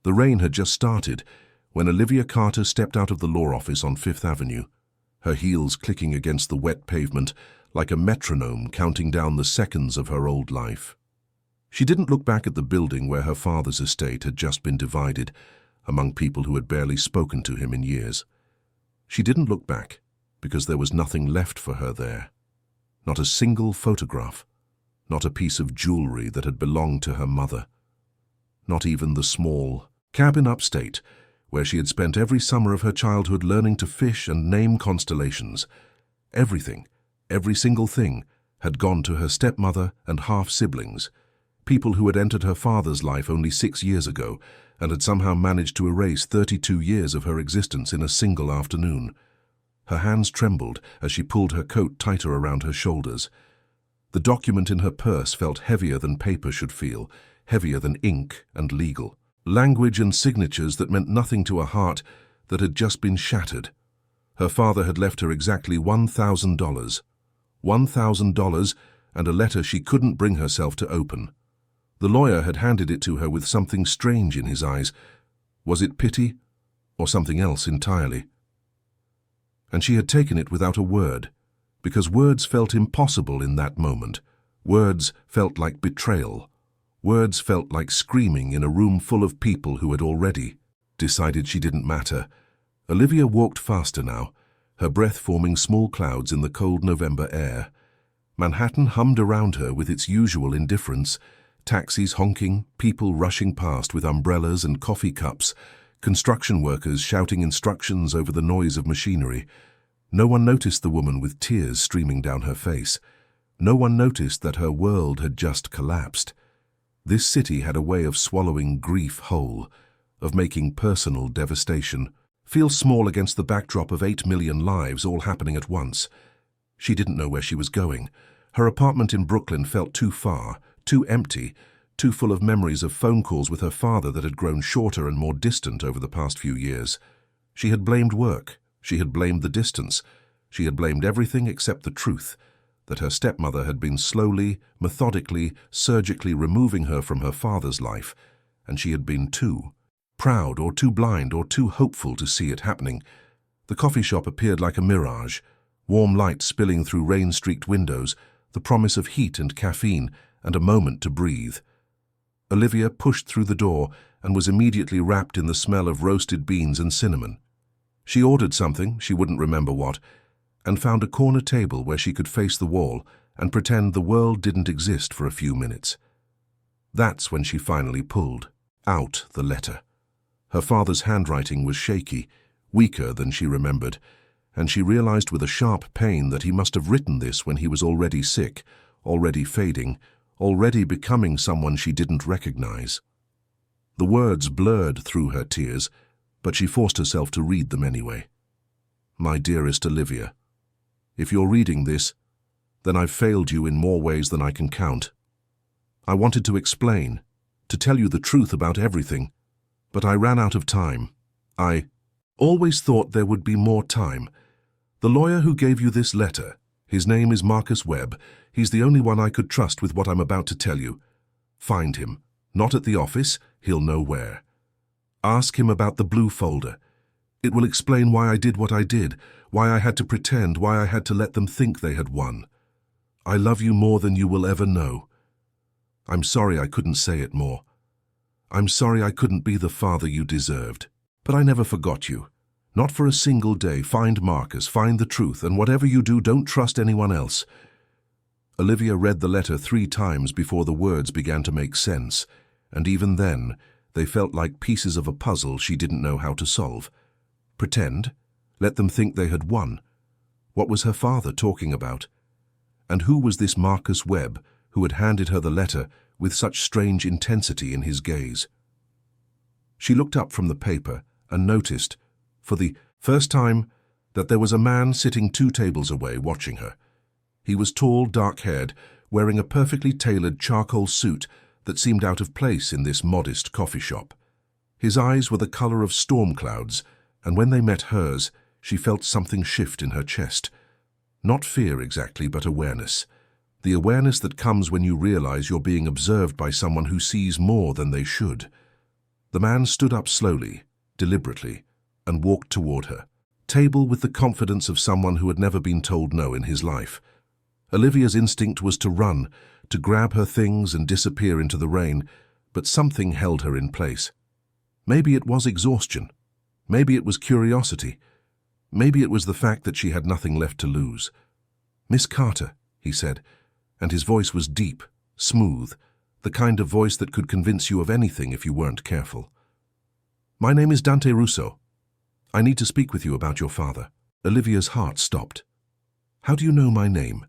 The rain had just started when Olivia Carter stepped out of the law office on Fifth Avenue, her heels clicking against the wet pavement like a metronome counting down the seconds of her old life. She didn't look back at the building where her father's estate had just been divided among people who had barely spoken to him in years. She didn't look back because there was nothing left for her there. Not a single photograph, not a piece of jewelry that had belonged to her mother. Not even the small cabin upstate where she had spent every summer of her childhood learning to fish and name constellations. Everything, every single thing, had gone to her stepmother and half-siblings, people who had entered her father's life only 6 years ago and had somehow managed to erase 32 years of her existence in a single afternoon. Her hands trembled as she pulled her coat tighter around her shoulders. The document in her purse felt heavier than paper should feel, heavier than ink and legal. Language and signatures that meant nothing to a heart that had just been shattered. Her father had left her exactly $1,000. $1,000 and a letter she couldn't bring herself to open. The lawyer had handed it to her with something strange in his eyes. Was it pity or something else entirely? And she had taken it without a word, because words felt impossible in that moment. Words felt like betrayal. Words felt like screaming in a room full of people who had already decided she didn't matter. Olivia walked faster now, her breath forming small clouds in the cold November air. Manhattan hummed around her with its usual indifference, taxis honking, people rushing past with umbrellas and coffee cups, construction workers shouting instructions over the noise of machinery. No one noticed the woman with tears streaming down her face. No one noticed that her world had just collapsed. This city had a way of swallowing grief whole, of making personal devastation feel small against the backdrop of 8 million lives all happening at once. She didn't know where she was going. Her apartment in Brooklyn felt too far, too empty, too full of memories of phone calls with her father that had grown shorter and more distant over the past few years. She had blamed work. She had blamed the distance. She had blamed everything except the truth, that her stepmother had been slowly, methodically, surgically removing her from her father's life, and she had been too proud or too blind or too hopeful to see it happening. The coffee shop appeared like a mirage, warm light spilling through rain-streaked windows, the promise of heat and caffeine, and a moment to breathe. Olivia pushed through the door and was immediately wrapped in the smell of roasted beans and cinnamon. She ordered something, she wouldn't remember what, and found a corner table where she could face the wall and pretend the world didn't exist for a few minutes. That's when she finally pulled out the letter. Her father's handwriting was shaky, weaker than she remembered, and she realized with a sharp pain that he must have written this when he was already sick, already fading, already becoming someone she didn't recognize. The words blurred through her tears, but she forced herself to read them anyway. My dearest Olivia, if you're reading this, then I've failed you in more ways than I can count. I wanted to explain, to tell you the truth about everything, but I ran out of time. I always thought there would be more time. The lawyer who gave you this letter, his name is Marcus Webb. He's the only one I could trust with what I'm about to tell you. Find him. Not at the office, he'll know where. Ask him about the blue folder. It will explain why I did what I did, why I had to pretend, why I had to let them think they had won. I love you more than you will ever know. I'm sorry I couldn't say it more. I'm sorry I couldn't be the father you deserved. But I never forgot you. Not for a single day. Find Marcus, find the truth, and whatever you do, don't trust anyone else. Olivia read the letter 3 times before the words began to make sense, and even then, they felt like pieces of a puzzle she didn't know how to solve. Pretend? Let them think they had won. What was her father talking about? And who was this Marcus Webb who had handed her the letter with such strange intensity in his gaze? She looked up from the paper and noticed, for the first time, that there was a man sitting 2 tables away watching her. He was tall, dark-haired, wearing a perfectly tailored charcoal suit that seemed out of place in this modest coffee shop. His eyes were the color of storm clouds, and when they met hers, she felt something shift in her chest. Not fear exactly, but awareness. The awareness that comes when you realize you're being observed by someone who sees more than they should. The man stood up slowly, deliberately, and walked toward her. Table with the confidence of someone who had never been told no in his life. Olivia's instinct was to run, to grab her things and disappear into the rain, but something held her in place. Maybe it was exhaustion. Maybe it was curiosity. Maybe it was the fact that she had nothing left to lose. "Miss Carter," he said, and his voice was deep, smooth, the kind of voice that could convince you of anything if you weren't careful. "My name is Dante Russo. I need to speak with you about your father." Olivia's heart stopped. "How do you know my name?"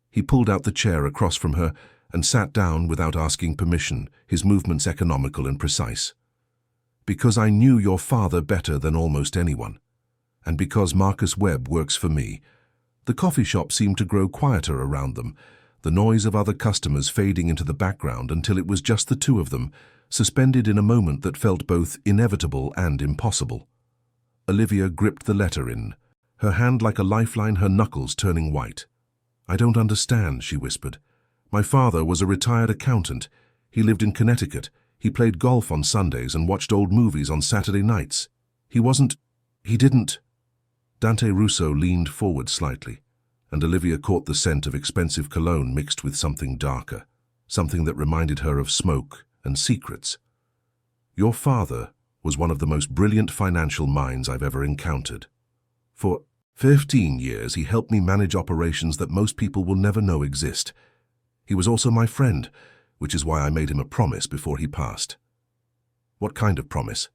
He pulled out the chair across from her and sat down without asking permission, his movements economical and precise. "Because I knew your father better than almost anyone. And because Marcus Webb works for me." The coffee shop seemed to grow quieter around them, the noise of other customers fading into the background until it was just the two of them, suspended in a moment that felt both inevitable and impossible. Olivia gripped the letter in, her hand like a lifeline, her knuckles turning white. "I don't understand," she whispered. "My father was a retired accountant. He lived in Connecticut. He played golf on Sundays and watched old movies on Saturday nights. He didn't." Dante Russo leaned forward slightly, and Olivia caught the scent of expensive cologne mixed with something darker, something that reminded her of smoke and secrets. "Your father was one of the most brilliant financial minds I've ever encountered. For 15 years, he helped me manage operations that most people will never know exist. He was also my friend, which is why I made him a promise before he passed." "What kind of promise?"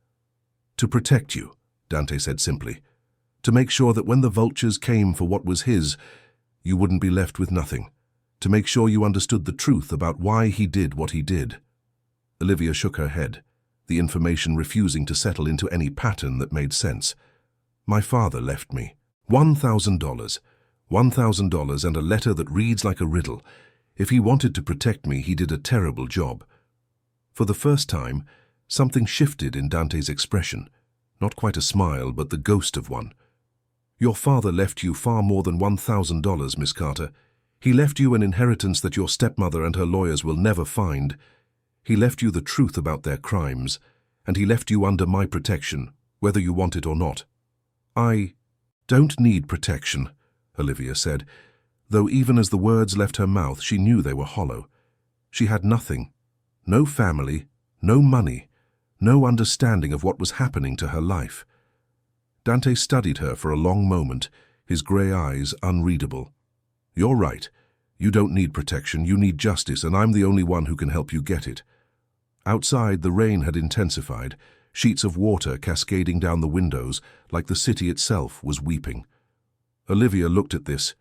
"To protect you," Dante said simply. "To make sure that when the vultures came for what was his, you wouldn't be left with nothing. To make sure you understood the truth about why he did what he did." Olivia shook her head, the information refusing to settle into any pattern that made sense. "My father left me $1,000. $1,000 and a letter that reads like a riddle. If he wanted to protect me, he did a terrible job." For the first time, something shifted in Dante's expression. Not quite a smile, but the ghost of one. "Your father left you far more than $1,000, Miss Carter. He left you an inheritance that your stepmother and her lawyers will never find. He left you the truth about their crimes, and he left you under my protection, whether you want it or not." "I don't need protection," Olivia said, though even as the words left her mouth, she knew they were hollow. She had nothing. No family, no money, no understanding of what was happening to her life. Dante studied her for a long moment, his grey eyes unreadable. "You're right. You don't need protection, you need justice, and I'm the only one who can help you get it." Outside, the rain had intensified, sheets of water cascading down the windows like the city itself was weeping. Olivia looked at this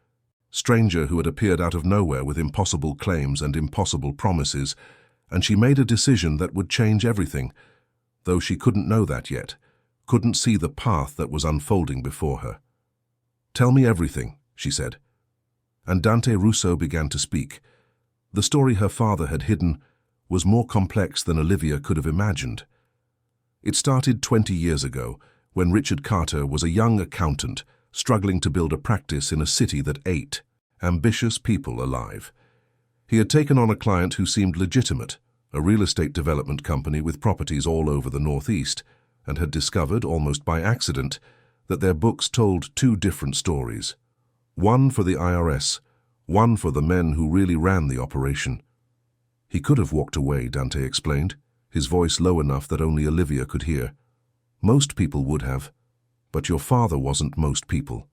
stranger who had appeared out of nowhere with impossible claims and impossible promises, and she made a decision that would change everything, though she couldn't know that yet, couldn't see the path that was unfolding before her. "Tell me everything," she said. And Dante Russo began to speak. The story her father had hidden was more complex than Olivia could have imagined. It started 20 years ago, when Richard Carter was a young accountant struggling to build a practice in a city that ate ambitious people alive. He had taken on a client who seemed legitimate, a real estate development company with properties all over the Northeast, and had discovered, almost by accident, that their books told two different stories. One for the IRS, one for the men who really ran the operation. He could have walked away, Dante explained, his voice low enough that only Olivia could hear. Most people would have, but your father wasn't most people.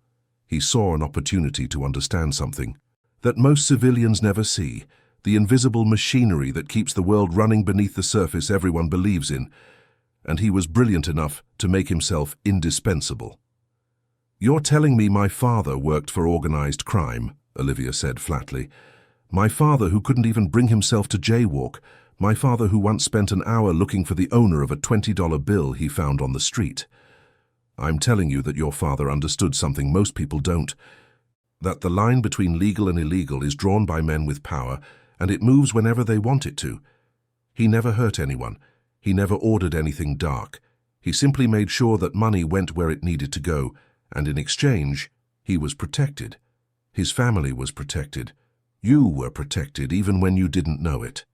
He saw an opportunity to understand something that most civilians never see, the invisible machinery that keeps the world running beneath the surface everyone believes in, and he was brilliant enough to make himself indispensable. "You're telling me my father worked for organized crime," Olivia said flatly. "My father who couldn't even bring himself to jaywalk, my father who once spent an hour looking for the owner of a $20 bill he found on the street. I'm telling you that your father understood something most people don't, that the line between legal and illegal is drawn by men with power, and it moves whenever they want it to. He never hurt anyone. He never ordered anything dark. He simply made sure that money went where it needed to go, and in exchange, he was protected. His family was protected. You were protected even when you didn't know it."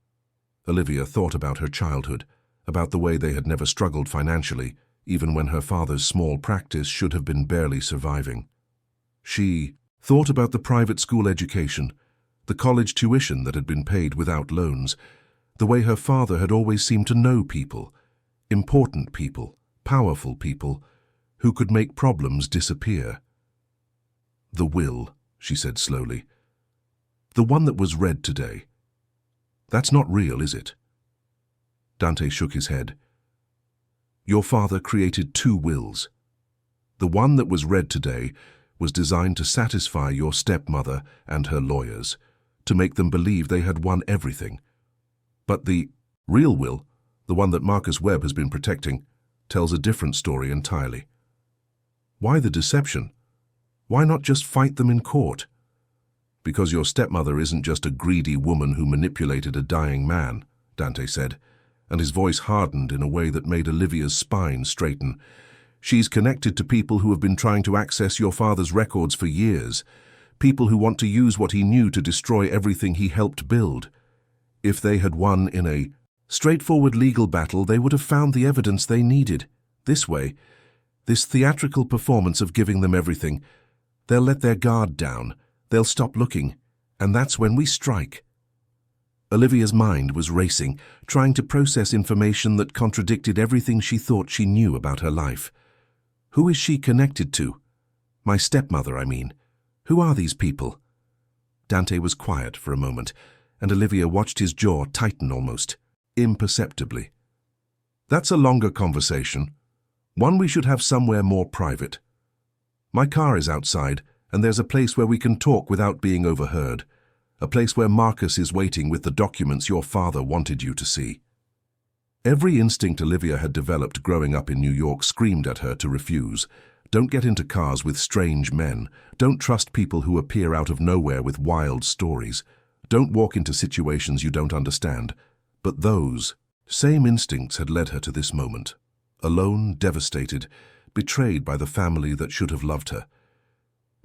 Olivia thought about her childhood, about the way they had never struggled financially, even when her father's small practice should have been barely surviving. She thought about the private school education, the college tuition that had been paid without loans, the way her father had always seemed to know people, important people, powerful people, who could make problems disappear. "The will," she said slowly. "The one that was read today. That's not real, is it?" Dante shook his head. "Your father created two wills. The one that was read today was designed to satisfy your stepmother and her lawyers, to make them believe they had won everything. But the real will, the one that Marcus Webb has been protecting, tells a different story entirely. Why the deception? Why not just fight them in court?" "Because your stepmother isn't just a greedy woman who manipulated a dying man," Dante said, and his voice hardened in a way that made Olivia's spine straighten. "She's connected to people who have been trying to access your father's records for years, people who want to use what he knew to destroy everything he helped build. If they had won in a straightforward legal battle, they would have found the evidence they needed. This way, this theatrical performance of giving them everything, they'll let their guard down, they'll stop looking, and that's when we strike." Olivia's mind was racing, trying to process information that contradicted everything she thought she knew about her life. Who is she connected to? My stepmother, I mean. Who are these people? Dante was quiet for a moment, and Olivia watched his jaw tighten almost, imperceptibly. "That's a longer conversation. One we should have somewhere more private. My car is outside, and there's a place where we can talk without being overheard. A place where Marcus is waiting with the documents your father wanted you to see." Every instinct Olivia had developed growing up in New York screamed at her to refuse. Don't get into cars with strange men. Don't trust people who appear out of nowhere with wild stories. Don't walk into situations you don't understand. But those same instincts had led her to this moment. Alone, devastated, betrayed by the family that should have loved her.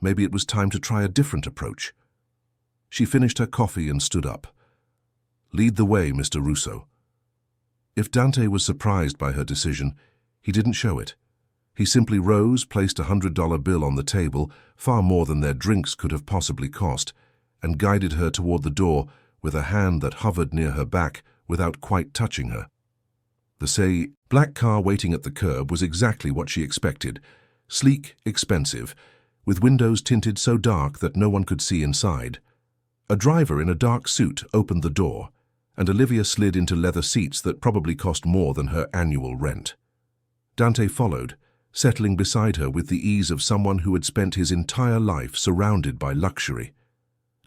Maybe it was time to try a different approach. She finished her coffee and stood up. "Lead the way, Mr. Russo." If Dante was surprised by her decision, he didn't show it. He simply rose, placed $100 bill on the table, far more than their drinks could have possibly cost, and guided her toward the door with a hand that hovered near her back without quite touching her. The black car waiting at the curb was exactly what she expected. Sleek, expensive, with windows tinted so dark that no one could see inside. A driver in a dark suit opened the door, and Olivia slid into leather seats that probably cost more than her annual rent. Dante followed, settling beside her with the ease of someone who had spent his entire life surrounded by luxury.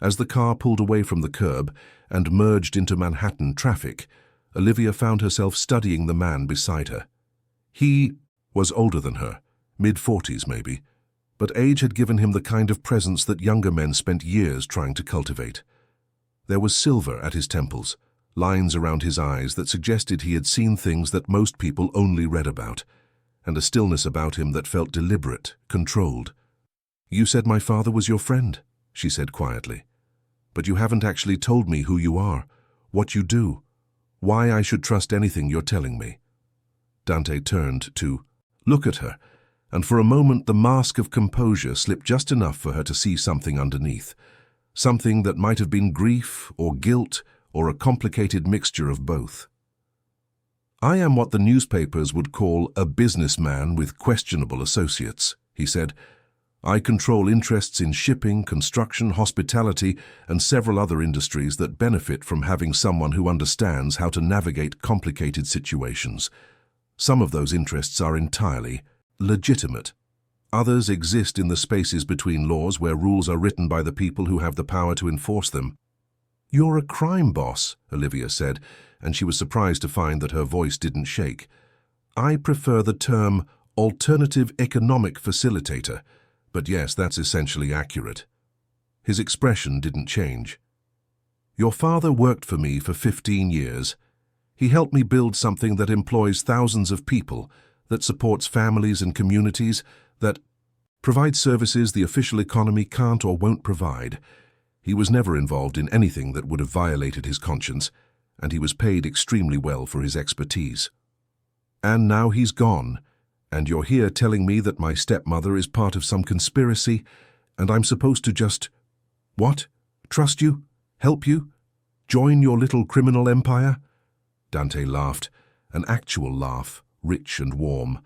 As the car pulled away from the curb and merged into Manhattan traffic, Olivia found herself studying the man beside her. He was older than her, mid-40s maybe, but age had given him the kind of presence that younger men spent years trying to cultivate. There was silver at his temples, lines around his eyes that suggested he had seen things that most people only read about, and a stillness about him that felt deliberate, controlled. "You said my father was your friend," she said quietly. "But you haven't actually told me who you are, what you do, why I should trust anything you're telling me." Dante turned to look at her, and for a moment the mask of composure slipped just enough for her to see something underneath, something that might have been grief or guilt or a complicated mixture of both. "I am what the newspapers would call a businessman with questionable associates," he said. "I control interests in shipping, construction, hospitality, and several other industries that benefit from having someone who understands how to navigate complicated situations. Some of those interests are entirely legitimate. Others exist in the spaces between laws where rules are written by the people who have the power to enforce them." "You're a crime boss," Olivia said, and she was surprised to find that her voice didn't shake. "I prefer the term alternative economic facilitator, but yes, that's essentially accurate." His expression didn't change. "Your father worked for me for 15 years. He helped me build something that employs thousands of people, that supports families and communities, that provides services the official economy can't or won't provide. He was never involved in anything that would have violated his conscience, and he was paid extremely well for his expertise." And now he's gone, and you're here telling me that my stepmother is part of some conspiracy, and I'm supposed to just, what? Trust you? Help you? Join your little criminal empire? Dante laughed, an actual laugh, rich and warm,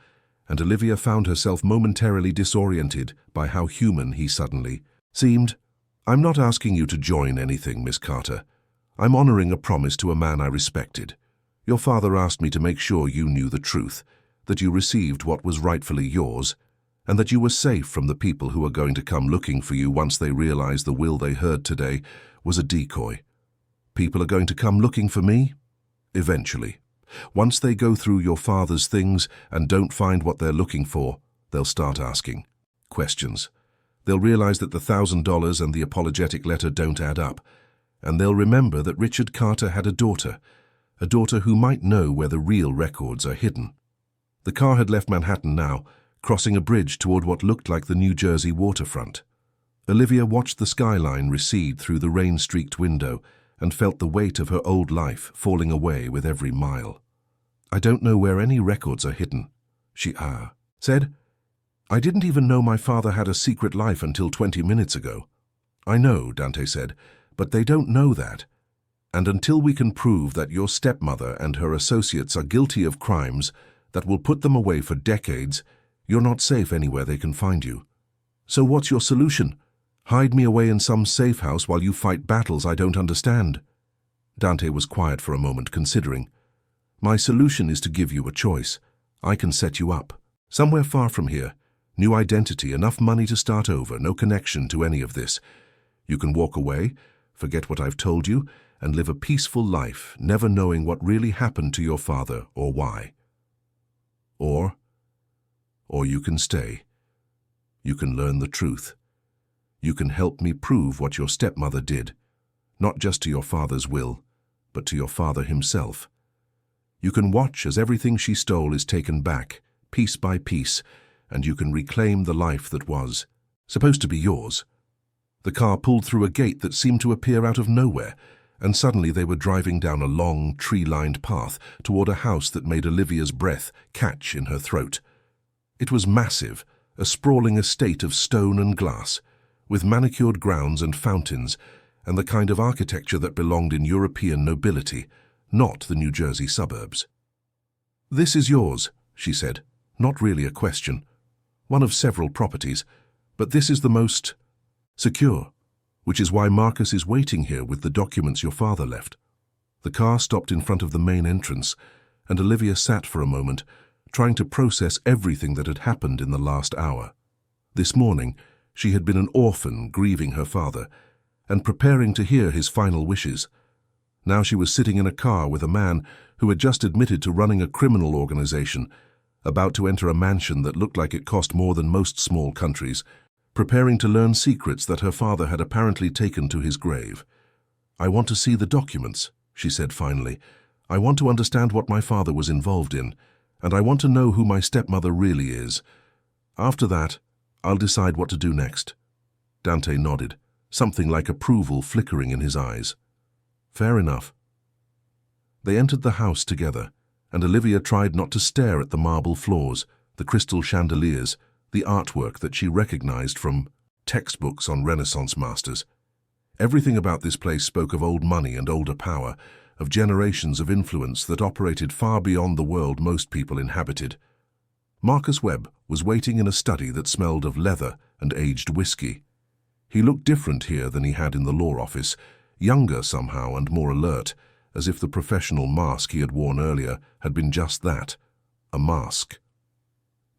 and Olivia found herself momentarily disoriented by how human he suddenly seemed. I'm not asking you to join anything, Miss Carter. I'm honoring a promise to a man I respected. Your father asked me to make sure you knew the truth, that you received what was rightfully yours, and that you were safe from the people who are going to come looking for you once they realize the will they heard today was a decoy. People are going to come looking for me? Eventually. Once they go through your father's things and don't find what they're looking for, they'll start asking questions. They'll realize that the $1,000 and the apologetic letter don't add up, and they'll remember that Richard Carter had a daughter who might know where the real records are hidden. The car had left Manhattan now, crossing a bridge toward what looked like the New Jersey waterfront. Olivia watched the skyline recede through the rain-streaked window and felt the weight of her old life falling away with every mile. I don't know where any records are hidden, she said. I didn't even know my father had a secret life until 20 minutes ago. I know, Dante said, but they don't know that. And until we can prove that your stepmother and her associates are guilty of crimes that will put them away for decades, you're not safe anywhere they can find you. So what's your solution? Hide me away in some safe house while you fight battles I don't understand? Dante was quiet for a moment, considering. My solution is to give you a choice. I can set you up. Somewhere far from here. New identity, enough money to start over, no connection to any of this. You can walk away, forget what I've told you, and live a peaceful life, never knowing what really happened to your father or why. Or you can stay. You can learn the truth. You can help me prove what your stepmother did, not just to your father's will, but to your father himself. You can watch as everything she stole is taken back, piece by piece, and you can reclaim the life that was supposed to be yours. The car pulled through a gate that seemed to appear out of nowhere, and suddenly they were driving down a long, tree-lined path toward a house that made Olivia's breath catch in her throat. It was massive, a sprawling estate of stone and glass, with manicured grounds and fountains, and the kind of architecture that belonged in European nobility, not the New Jersey suburbs. This is yours, she said, not really a question. One of several properties, but this is the most secure, which is why Marcus is waiting here with the documents your father left. The car stopped in front of the main entrance, and Olivia sat for a moment, trying to process everything that had happened in the last hour. This morning, she had been an orphan grieving her father and preparing to hear his final wishes. Now she was sitting in a car with a man who had just admitted to running a criminal organization, about to enter a mansion that looked like it cost more than most small countries, preparing to learn secrets that her father had apparently taken to his grave. I want to see the documents, she said finally. I want to understand what my father was involved in, and I want to know who my stepmother really is. After that, I'll decide what to do next. Dante nodded, something like approval flickering in his eyes. Fair enough. They entered the house together, and Olivia tried not to stare at the marble floors, the crystal chandeliers, the artwork that she recognized from textbooks on Renaissance masters. Everything about this place spoke of old money and older power, of generations of influence that operated far beyond the world most people inhabited. Marcus Webb was waiting in a study that smelled of leather and aged whiskey. He looked different here than he had in the law office, younger somehow and more alert, as if the professional mask he had worn earlier had been just that, a mask.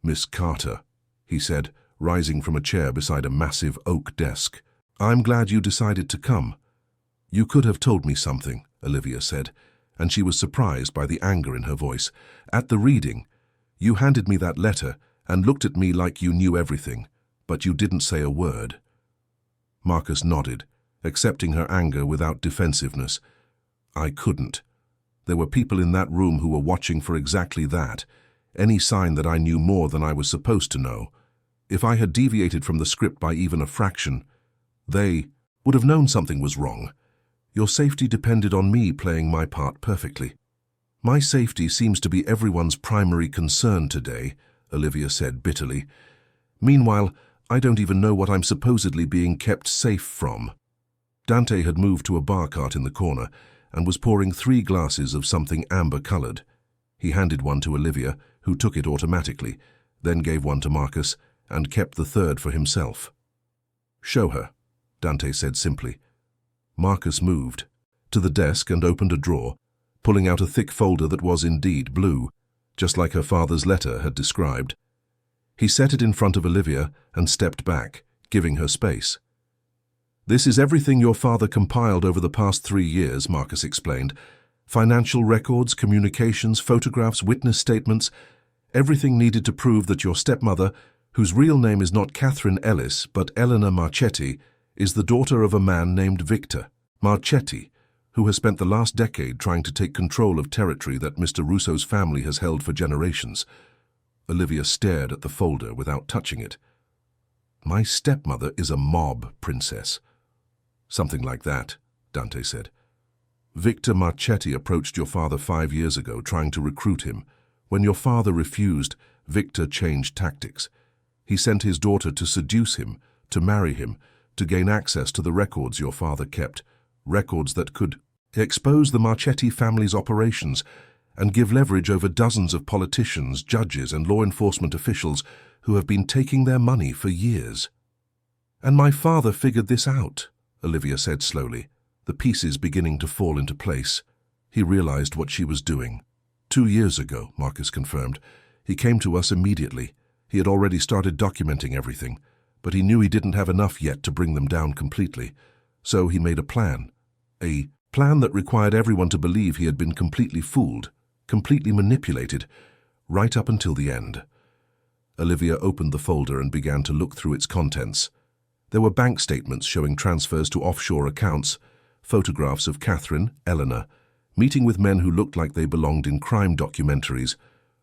Miss Carter, he said, rising from a chair beside a massive oak desk. I'm glad you decided to come. You could have told me something, Olivia said, and she was surprised by the anger in her voice. At the reading, you handed me that letter and looked at me like you knew everything, but you didn't say a word. Marcus nodded, accepting her anger without defensiveness. I couldn't. There were people in that room who were watching for exactly that, any sign that I knew more than I was supposed to know. If I had deviated from the script by even a fraction, they would have known something was wrong. Your safety depended on me playing my part perfectly. My safety seems to be everyone's primary concern today, Olivia said bitterly. Meanwhile, I don't even know what I'm supposedly being kept safe from. Dante had moved to a bar cart in the corner and was pouring 3 glasses of something amber-colored. He handed one to Olivia, who took it automatically, then gave one to Marcus and kept the third for himself. "Show her," Dante said simply. Marcus moved to the desk and opened a drawer, pulling out a thick folder that was indeed blue, just like her father's letter had described. He set it in front of Olivia and stepped back, giving her space. "This is everything your father compiled over the past 3 years," Marcus explained. "Financial records, communications, photographs, witness statements, everything needed to prove that your stepmother, whose real name is not Catherine Ellis but Elena Marchetti, is the daughter of a man named Victor Marchetti, who has spent the last decade trying to take control of territory that Mr. Russo's family has held for generations." Olivia stared at the folder without touching it. "My stepmother is a mob princess." "Something like that," Dante said. "Victor Marchetti approached your father 5 years ago trying to recruit him. When your father refused, Victor changed tactics. He sent his daughter to seduce him, to marry him, to gain access to the records your father kept, records that could expose the Marchetti family's operations and give leverage over dozens of politicians, judges, and law enforcement officials who have been taking their money for years." "And my father figured this out," Olivia said slowly, the pieces beginning to fall into place. "He realized what she was doing. 2 years ago," Marcus confirmed. "He came to us immediately. He had already started documenting everything, but he knew he didn't have enough yet to bring them down completely. So he made a plan that required everyone to believe he had been completely fooled, completely manipulated, right up until the end." Olivia opened the folder and began to look through its contents. There were bank statements showing transfers to offshore accounts, photographs of Catherine, Eleanor, meeting with men who looked like they belonged in crime documentaries,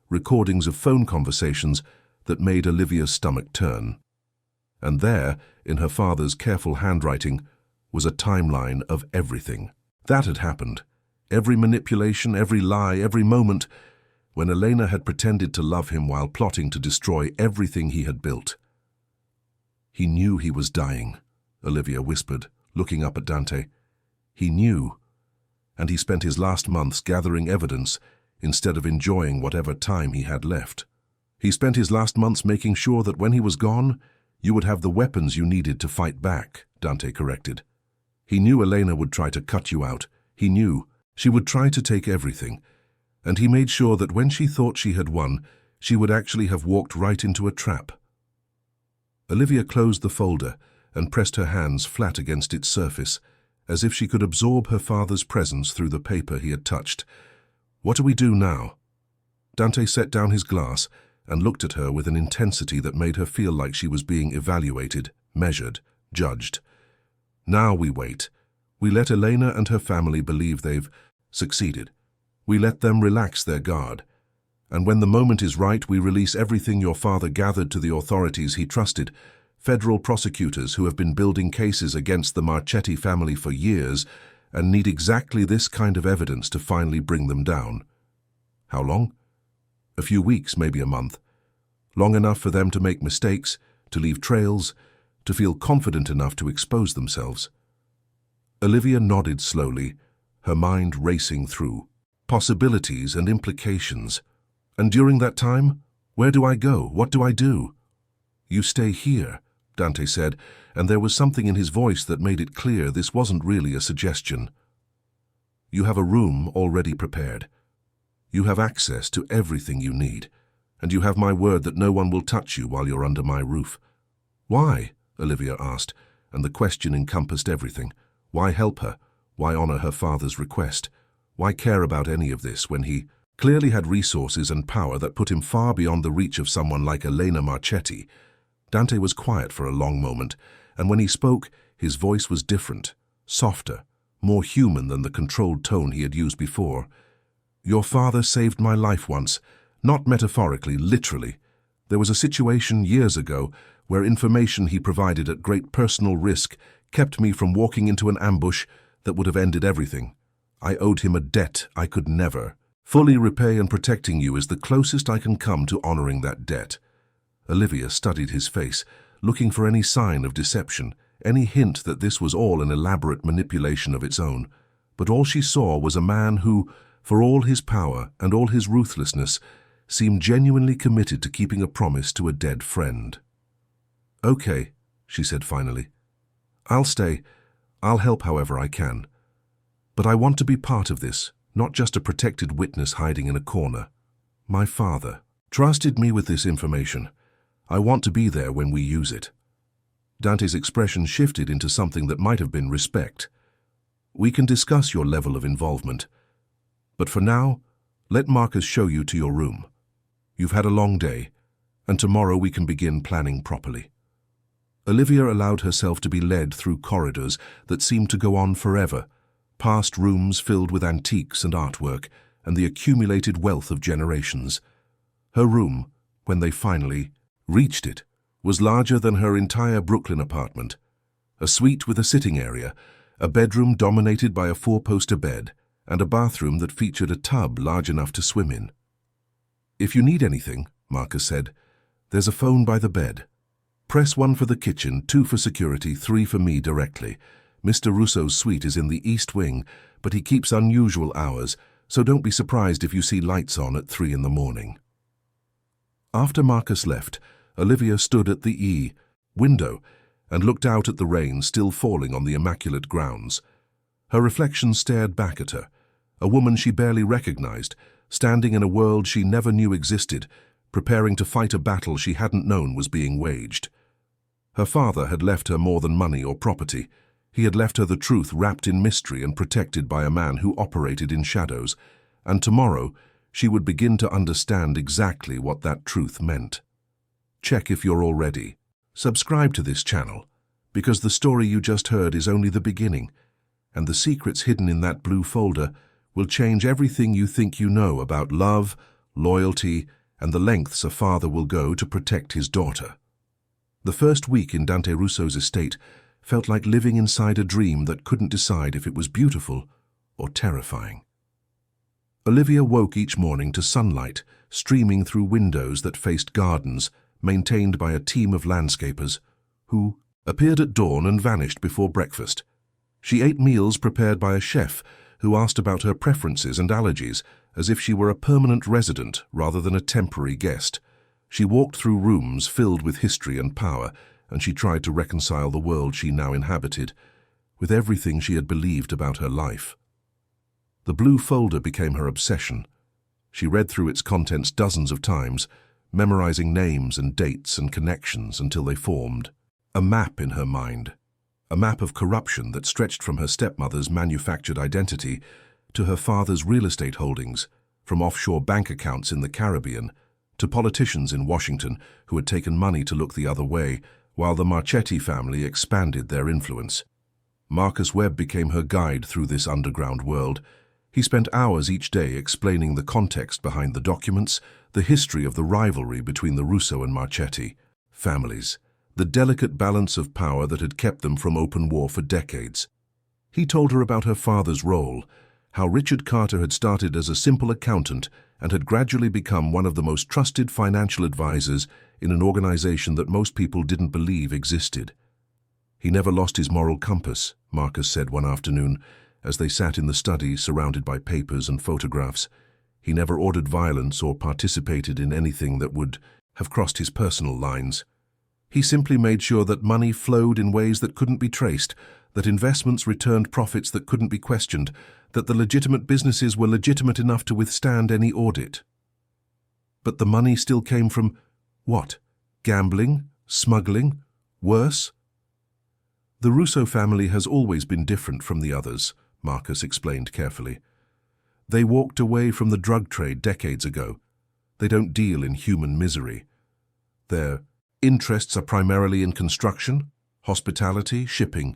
recordings of phone conversations that made Olivia's stomach turn. And there, in her father's careful handwriting, was a timeline of everything that had happened. Every manipulation, every lie, every moment when Elena had pretended to love him while plotting to destroy everything he had built. "He knew he was dying," Olivia whispered, looking up at Dante. "He knew, and he spent his last months gathering evidence instead of enjoying whatever time he had left. He spent his last months making sure that when he was gone, you would have the weapons you needed to fight back," Dante corrected. "He knew Elena would try to cut you out. He knew she would try to take everything, and he made sure that when she thought she had won, she would actually have walked right into a trap." Olivia closed the folder and pressed her hands flat against its surface, as if she could absorb her father's presence through the paper he had touched. "What do we do now?" Dante set down his glass and looked at her with an intensity that made her feel like she was being evaluated, measured, judged. "Now we wait. We let Elena and her family believe they've succeeded. We let them relax their guard. And when the moment is right, we release everything your father gathered to the authorities he trusted, federal prosecutors who have been building cases against the Marchetti family for years and need exactly this kind of evidence to finally bring them down." "How long?" "A few weeks, maybe a month. Long enough for them to make mistakes, to leave trails, to feel confident enough to expose themselves." Olivia nodded slowly, her mind racing through possibilities and implications. "And during that time, where do I go? What do I do?" "You stay here," Dante said, and there was something in his voice that made it clear this wasn't really a suggestion. "You have a room already prepared. You have access to everything you need, and you have my word that no one will touch you while you're under my roof." "Why?" Olivia asked, and the question encompassed everything. Why help her? Why honor her father's request? Why care about any of this when he clearly had resources and power that put him far beyond the reach of someone like Elena Marchetti? Dante was quiet for a long moment, and when he spoke, his voice was different, softer, more human than the controlled tone he had used before. "Your father saved my life once, not metaphorically, literally. There was a situation years ago where information he provided at great personal risk kept me from walking into an ambush that would have ended everything. I owed him a debt I could never Fully repay and protecting you is the closest I can come to honoring that debt." Olivia studied his face, looking for any sign of deception, any hint that this was all an elaborate manipulation of its own. But all she saw was a man who, for all his power and all his ruthlessness, seemed genuinely committed to keeping a promise to a dead friend. "Okay," she said finally. "I'll stay. I'll help however I can. But I want to be part of this, not just a protected witness hiding in a corner. My father trusted me with this information. I want to be there when we use it." Dante's expression shifted into something that might have been respect. "We can discuss your level of involvement. But for now, let Marcus show you to your room. You've had a long day, and tomorrow we can begin planning properly." Olivia allowed herself to be led through corridors that seemed to go on forever, past rooms filled with antiques and artwork and the accumulated wealth of generations. Her room, when they finally reached it, was larger than her entire Brooklyn apartment. A suite with a sitting area, a bedroom dominated by a four-poster bed, and a bathroom that featured a tub large enough to swim in. "If you need anything," Marcus said, "there's a phone by the bed. Press 1 for the kitchen, 2 for security, 3 for me directly. Mr. Russo's suite is in the east wing, but he keeps unusual hours, so don't be surprised if you see lights on at 3 in the morning." After Marcus left, Olivia stood at the window and looked out at the rain still falling on the immaculate grounds. Her reflection stared back at her, a woman she barely recognized, standing in a world she never knew existed, preparing to fight a battle she hadn't known was being waged. Her father had left her more than money or property. He had left her the truth wrapped in mystery and protected by a man who operated in shadows, and tomorrow she would begin to understand exactly what that truth meant. Check if you're all ready. Subscribe to this channel, because the story you just heard is only the beginning, and the secrets hidden in that blue folder will change everything you think you know about love, loyalty, and the lengths a father will go to protect his daughter. The first week in Dante Russo's estate felt like living inside a dream that couldn't decide if it was beautiful or terrifying. Olivia woke each morning to sunlight streaming through windows that faced gardens maintained by a team of landscapers who appeared at dawn and vanished before breakfast. She ate meals prepared by a chef who asked about her preferences and allergies as if she were a permanent resident rather than a temporary guest. She walked through rooms filled with history and power, and she tried to reconcile the world she now inhabited with everything she had believed about her life. The blue folder became her obsession. She read through its contents dozens of times, memorizing names and dates and connections until they formed a map in her mind, a map of corruption that stretched from her stepmother's manufactured identity to her father's real estate holdings, from offshore bank accounts in the Caribbean to politicians in Washington who had taken money to look the other way while the Marchetti family expanded their influence. Marcus Webb became her guide through this underground world. He spent hours each day explaining the context behind the documents, the history of the rivalry between the Russo and Marchetti families, the delicate balance of power that had kept them from open war for decades. He told her about her father's role, how Richard Carter had started as a simple accountant and had gradually become one of the most trusted financial advisors in an organization that most people didn't believe existed. "He never lost his moral compass," Marcus said one afternoon, as they sat in the study surrounded by papers and photographs. "He never ordered violence or participated in anything that would have crossed his personal lines. He simply made sure that money flowed in ways that couldn't be traced, that investments returned profits that couldn't be questioned, that the legitimate businesses were legitimate enough to withstand any audit." But the money still came from what? Gambling? Smuggling? Worse? "The Russo family has always been different from the others," Marcus explained carefully. "They walked away from the drug trade decades ago. They don't deal in human misery. Their interests are primarily in construction, hospitality, shipping,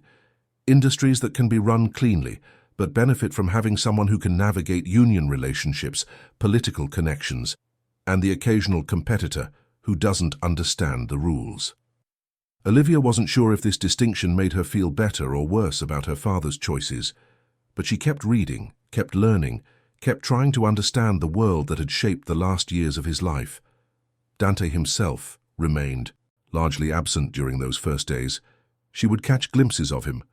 industries that can be run cleanly, but benefit from having someone who can navigate union relationships, political connections, and the occasional competitor who doesn't understand the rules." Olivia wasn't sure if this distinction made her feel better or worse about her father's choices, but she kept reading, kept learning, kept trying to understand the world that had shaped the last years of his life. Dante himself remained largely absent during those first days. She would catch glimpses of him,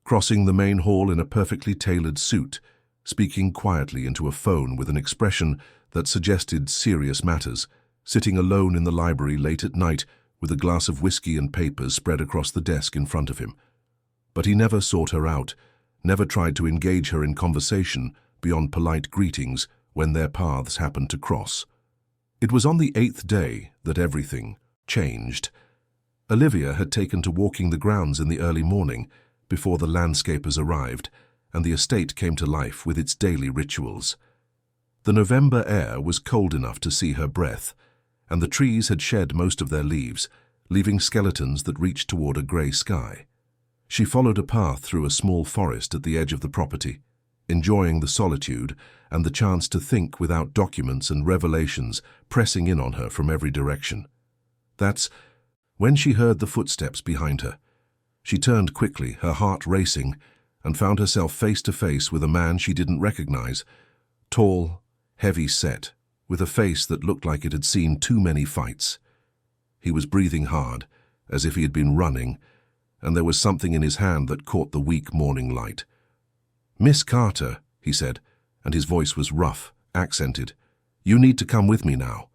crossing the main hall in a perfectly tailored suit, speaking quietly into a phone with an expression that suggested serious matters, sitting alone in the library late at night with a glass of whiskey and papers spread across the desk in front of him. But he never sought her out, never tried to engage her in conversation beyond polite greetings when their paths happened to cross. It was on the 8th day that everything changed. Olivia had taken to walking the grounds in the early morning before the landscapers arrived, and the estate came to life with its daily rituals. The November air was cold enough to see her breath, and the trees had shed most of their leaves, leaving skeletons that reached toward a grey sky. She followed a path through a small forest at the edge of the property, enjoying the solitude and the chance to think without documents and revelations pressing in on her from every direction. That's when she heard the footsteps behind her. She turned quickly, her heart racing, and found herself face to face with a man she didn't recognize, tall, heavy-set, with a face that looked like it had seen too many fights. He was breathing hard, as if he had been running, and there was something in his hand that caught the weak morning light. "Miss Carter," he said, and his voice was rough, accented. "You need to come with me now."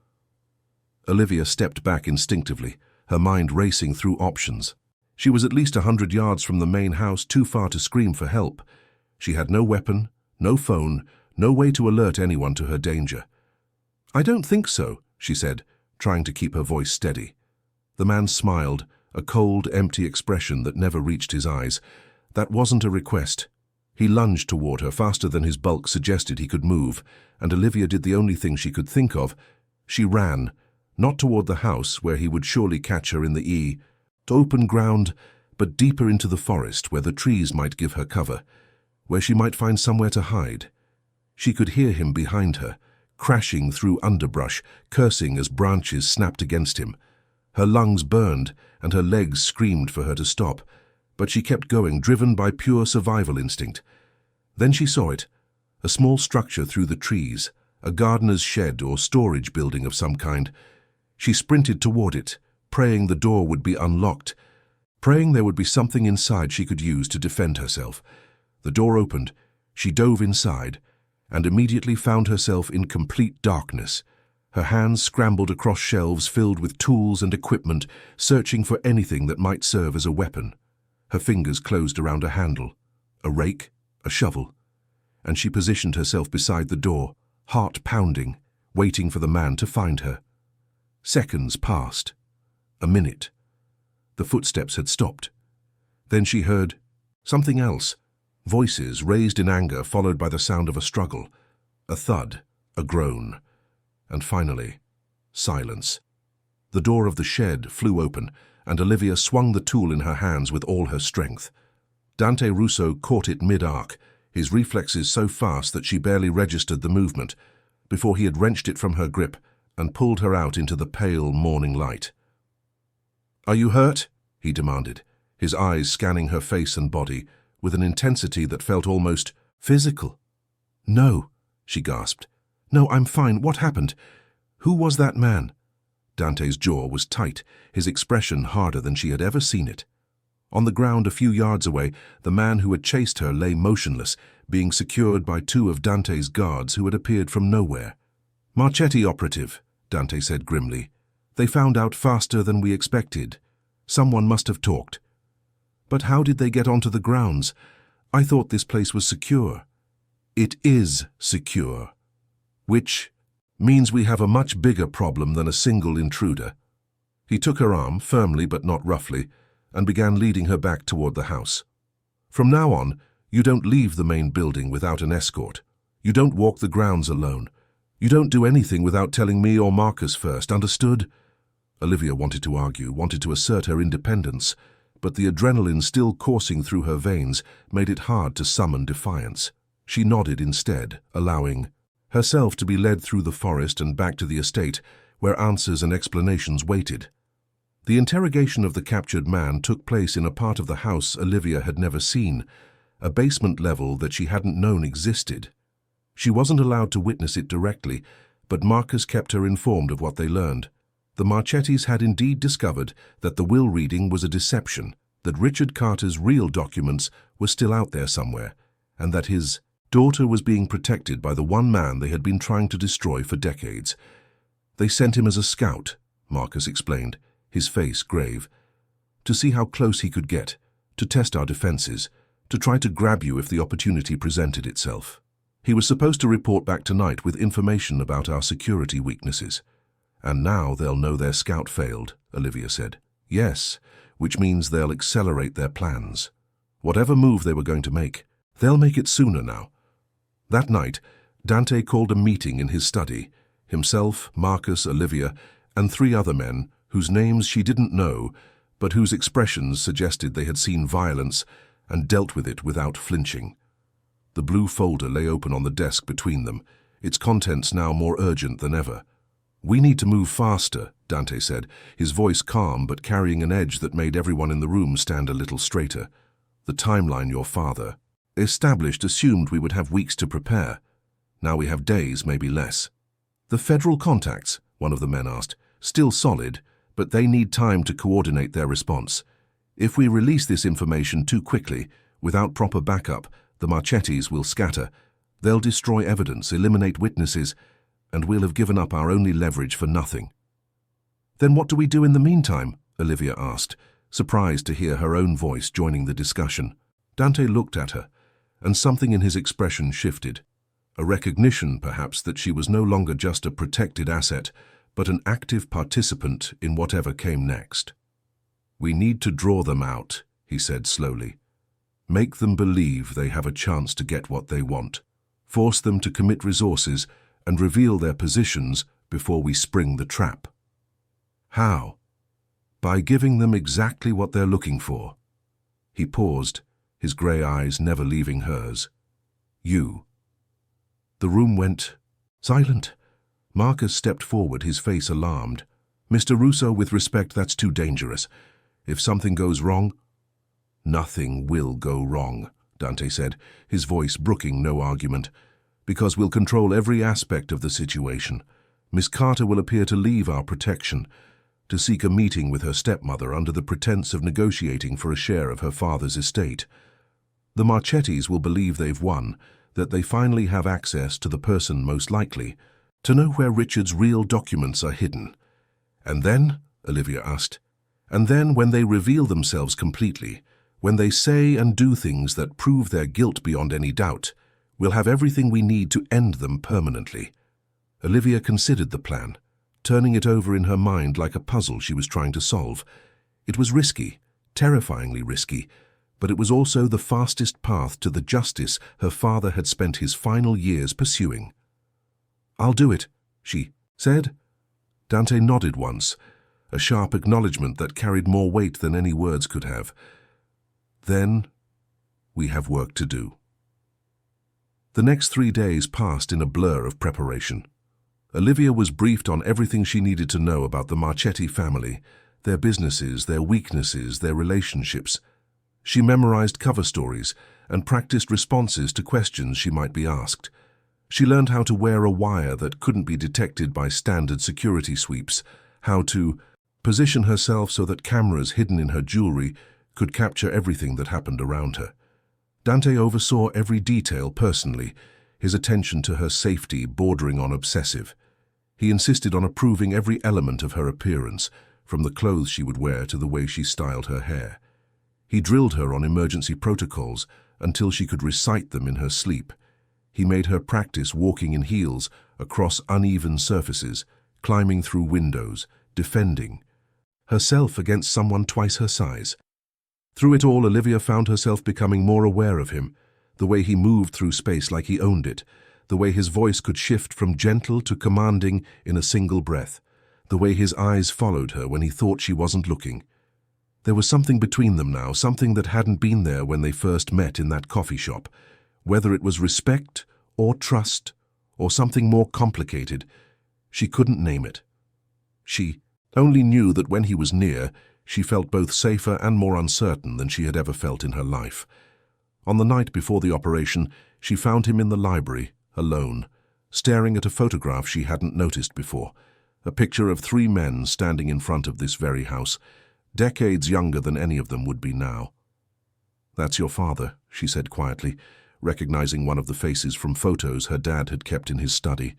Olivia stepped back instinctively, her mind racing through options. She was at least 100 yards from the main house, too far to scream for help. She had no weapon, no phone, no way to alert anyone to her danger. "I don't think so," she said, trying to keep her voice steady. The man smiled, a cold, empty expression that never reached his eyes. That wasn't a request. He lunged toward her faster than his bulk suggested he could move, and Olivia did the only thing she could think of. She ran, not toward the house where he would surely catch her in the to open ground, but deeper into the forest where the trees might give her cover, where she might find somewhere to hide. She could hear him behind her, crashing through underbrush, cursing as branches snapped against him. Her lungs burned, and her legs screamed for her to stop, but she kept going, driven by pure survival instinct. Then she saw it, a small structure through the trees, a gardener's shed or storage building of some kind. She sprinted toward it, praying the door would be unlocked, praying there would be something inside she could use to defend herself. The door opened, she dove inside, and immediately found herself in complete darkness. Her hands scrambled across shelves filled with tools and equipment, searching for anything that might serve as a weapon. Her fingers closed around a handle, a rake, a shovel, and she positioned herself beside the door, heart pounding, waiting for the man to find her. Seconds passed. A minute. The footsteps had stopped. Then she heard something else. Voices raised in anger, followed by the sound of a struggle, a thud, a groan, and finally, silence. The door of the shed flew open, and Olivia swung the tool in her hands with all her strength. Dante Russo caught it mid-arc, his reflexes so fast that she barely registered the movement, before he had wrenched it from her grip and pulled her out into the pale morning light. "Are you hurt?" he demanded, his eyes scanning her face and body with an intensity that felt almost physical. "No," she gasped. "No, I'm fine. What happened? Who was that man?" Dante's jaw was tight, his expression harder than she had ever seen it. On the ground a few yards away, the man who had chased her lay motionless, being secured by two of Dante's guards who had appeared from nowhere. "Marchetti operative," Dante said grimly. "They found out faster than we expected. Someone must have talked." "But how did they get onto the grounds? I thought this place was secure." "It is secure, which means we have a much bigger problem than a single intruder." He took her arm, firmly but not roughly, and began leading her back toward the house. "From now on, you don't leave the main building without an escort. You don't walk the grounds alone. You don't do anything without telling me or Marcus first, understood?" Olivia wanted to argue, wanted to assert her independence, but the adrenaline still coursing through her veins made it hard to summon defiance. She nodded instead, allowing herself to be led through the forest and back to the estate, where answers and explanations waited. The interrogation of the captured man took place in a part of the house Olivia had never seen, a basement level that she hadn't known existed. She wasn't allowed to witness it directly, but Marcus kept her informed of what they learned. The Marchettis had indeed discovered that the will reading was a deception, that Richard Carter's real documents were still out there somewhere, and that his daughter was being protected by the one man they had been trying to destroy for decades. They sent him as a scout, Marcus explained, his face grave, to see how close he could get, to test our defenses, to try to grab you if the opportunity presented itself. He was supposed to report back tonight with information about our security weaknesses. And now they'll know their scout failed, Olivia said. Yes, which means they'll accelerate their plans. Whatever move they were going to make, they'll make it sooner now. That night, Dante called a meeting in his study. Himself, Marcus, Olivia, and 3 other men whose names she didn't know, but whose expressions suggested they had seen violence and dealt with it without flinching. The blue folder lay open on the desk between them, its contents now more urgent than ever. "We need to move faster," Dante said, his voice calm but carrying an edge that made everyone in the room stand a little straighter. "The timeline your father established assumed we would have weeks to prepare. Now we have days, maybe less." "The federal contacts," one of the men asked, "still solid, but they need time to coordinate their response. If we release this information too quickly, without proper backup, the Marchettis will scatter. They'll destroy evidence, eliminate witnesses, and we'll have given up our only leverage for nothing." "Then what do we do in the meantime?" Olivia asked, surprised to hear her own voice joining the discussion. Dante looked at her, and something in his expression shifted. A recognition, perhaps, that she was no longer just a protected asset, but an active participant in whatever came next. "We need to draw them out," he said slowly. "Make them believe they have a chance to get what they want. Force them to commit resources and reveal their positions before we spring the trap." "How?" "By giving them exactly what they're looking for." He paused, his grey eyes never leaving hers. "You." The room went silent. Marcus stepped forward, his face alarmed. "Mr. Russo, with respect, that's too dangerous. If something goes wrong—" "Nothing will go wrong," Dante said, his voice brooking no argument, "because we'll control every aspect of the situation. Miss Carter will appear to leave our protection, to seek a meeting with her stepmother under the pretense of negotiating for a share of her father's estate. The Marchettis will believe they've won, that they finally have access to the person most likely, to know where Richard's real documents are hidden. And then, Olivia asked, and then when they reveal themselves completely, when they say and do things that prove their guilt beyond any doubt, we'll have everything we need to end them permanently." Olivia considered the plan, turning it over in her mind like a puzzle she was trying to solve. It was risky, terrifyingly risky, but it was also the fastest path to the justice her father had spent his final years pursuing. "I'll do it," she said. Dante nodded once, a sharp acknowledgement that carried more weight than any words could have. "Then we have work to do." The next 3 days passed in a blur of preparation. Olivia was briefed on everything she needed to know about the Marchetti family, their businesses, their weaknesses, their relationships. She memorized cover stories and practiced responses to questions she might be asked. She learned how to wear a wire that couldn't be detected by standard security sweeps, how to position herself so that cameras hidden in her jewelry could capture everything that happened around her. Dante oversaw every detail personally, his attention to her safety bordering on obsessive. He insisted on approving every element of her appearance, from the clothes she would wear to the way she styled her hair. He drilled her on emergency protocols until she could recite them in her sleep. He made her practice walking in heels across uneven surfaces, climbing through windows, defending herself against someone twice her size. Through it all, Olivia found herself becoming more aware of him, the way he moved through space like he owned it, the way his voice could shift from gentle to commanding in a single breath, the way his eyes followed her when he thought she wasn't looking. There was something between them now, something that hadn't been there when they first met in that coffee shop. Whether it was respect or trust or something more complicated, she couldn't name it. She only knew that when he was near, she felt both safer and more uncertain than she had ever felt in her life. On the night before the operation, she found him in the library, alone, staring at a photograph she hadn't noticed before, a picture of 3 men standing in front of this very house, decades younger than any of them would be now. "That's your father," she said quietly, recognizing one of the faces from photos her dad had kept in his study.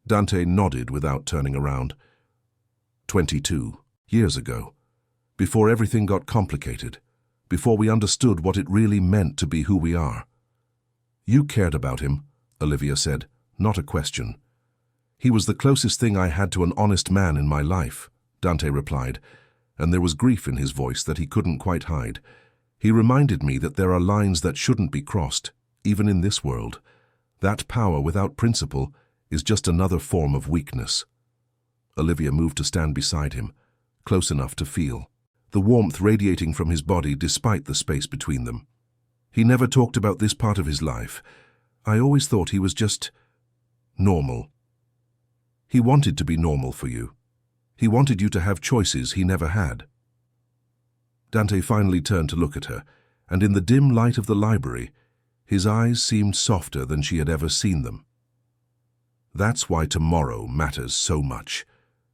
Dante nodded without turning around. 22 years ago, before everything got complicated, before we understood what it really meant to be who we are. "You cared about him," Olivia said, not a question. "He was the closest thing I had to an honest man in my life," Dante replied, and there was grief in his voice that he couldn't quite hide. "He reminded me that there are lines that shouldn't be crossed, even in this world. That power without principle is just another form of weakness." Olivia moved to stand beside him, close enough to feel the warmth radiating from his body despite the space between them. "He never talked about this part of his life. I always thought he was just normal. He wanted to be normal for you. He wanted you to have choices he never had." Dante finally turned to look at her, and in the dim light of the library, his eyes seemed softer than she had ever seen them. "That's why tomorrow matters so much.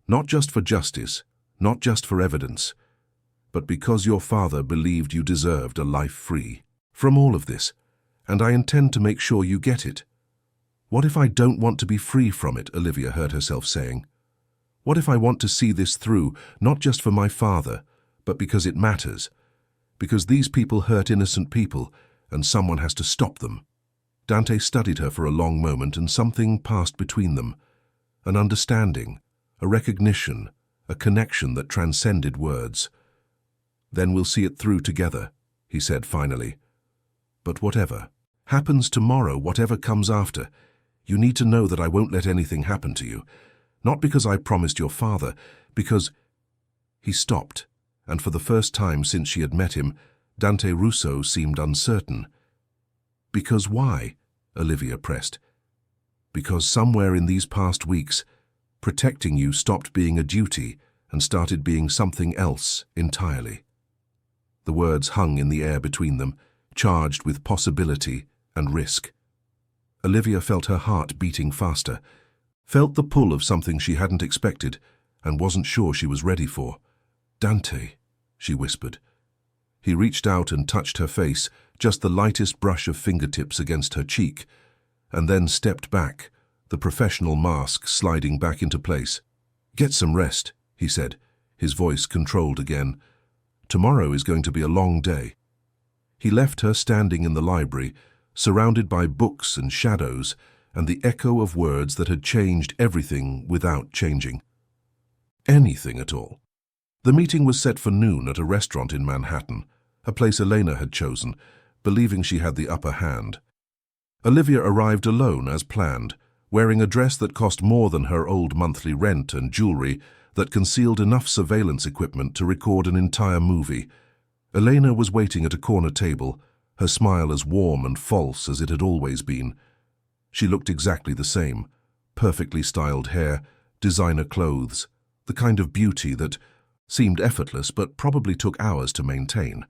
Not just for justice, not just for evidence, but because your father believed you deserved a life free from all of this, and I intend to make sure you get it." "What if I don't want to be free from it?" Olivia heard herself saying. "What if I want to see this through, not just for my father, but because it matters, because these people hurt innocent people, and someone has to stop them?" Dante studied her for a long moment, and something passed between them, an understanding, a recognition, a connection that transcended words. "Then we'll see it through together," he said finally. "But whatever happens tomorrow, whatever comes after, you need to know that I won't let anything happen to you. Not because I promised your father, because—" He stopped, and for the first time since she had met him, Dante Russo seemed uncertain. "Because why?" Olivia pressed. "Because somewhere in these past weeks, protecting you stopped being a duty and started being something else entirely." The words hung in the air between them, charged with possibility and risk. Olivia felt her heart beating faster, felt the pull of something she hadn't expected and wasn't sure she was ready for. "Dante," she whispered. He reached out and touched her face, just the lightest brush of fingertips against her cheek, and then stepped back, the professional mask sliding back into place. "Get some rest," he said, his voice controlled again. "Tomorrow is going to be a long day." He left her standing in the library, surrounded by books and shadows, and the echo of words that had changed everything without changing. Anything at all. The meeting was set for noon at a restaurant in Manhattan, a place Elena had chosen, believing she had the upper hand. Olivia arrived alone as planned, wearing a dress that cost more than her old monthly rent and jewelry that concealed enough surveillance equipment to record an entire movie. Elena was waiting at a corner table, her smile as warm and false as it had always been. She looked exactly the same, perfectly styled hair, designer clothes, the kind of beauty that seemed effortless but probably took hours to maintain.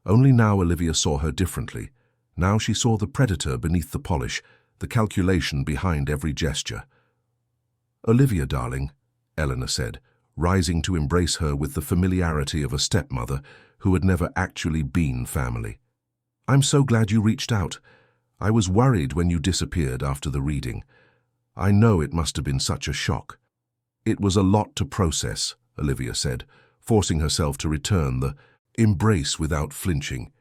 Only now Olivia saw her differently. Now she saw the predator beneath the polish, the calculation behind every gesture. "Olivia, darling," Eleanor said, rising to embrace her with the familiarity of a stepmother who had never actually been family. "I'm so glad you reached out. I was worried when you disappeared after the reading. I know it must have been such a shock." "It was a lot to process," Olivia said, forcing herself to return the embrace without flinching.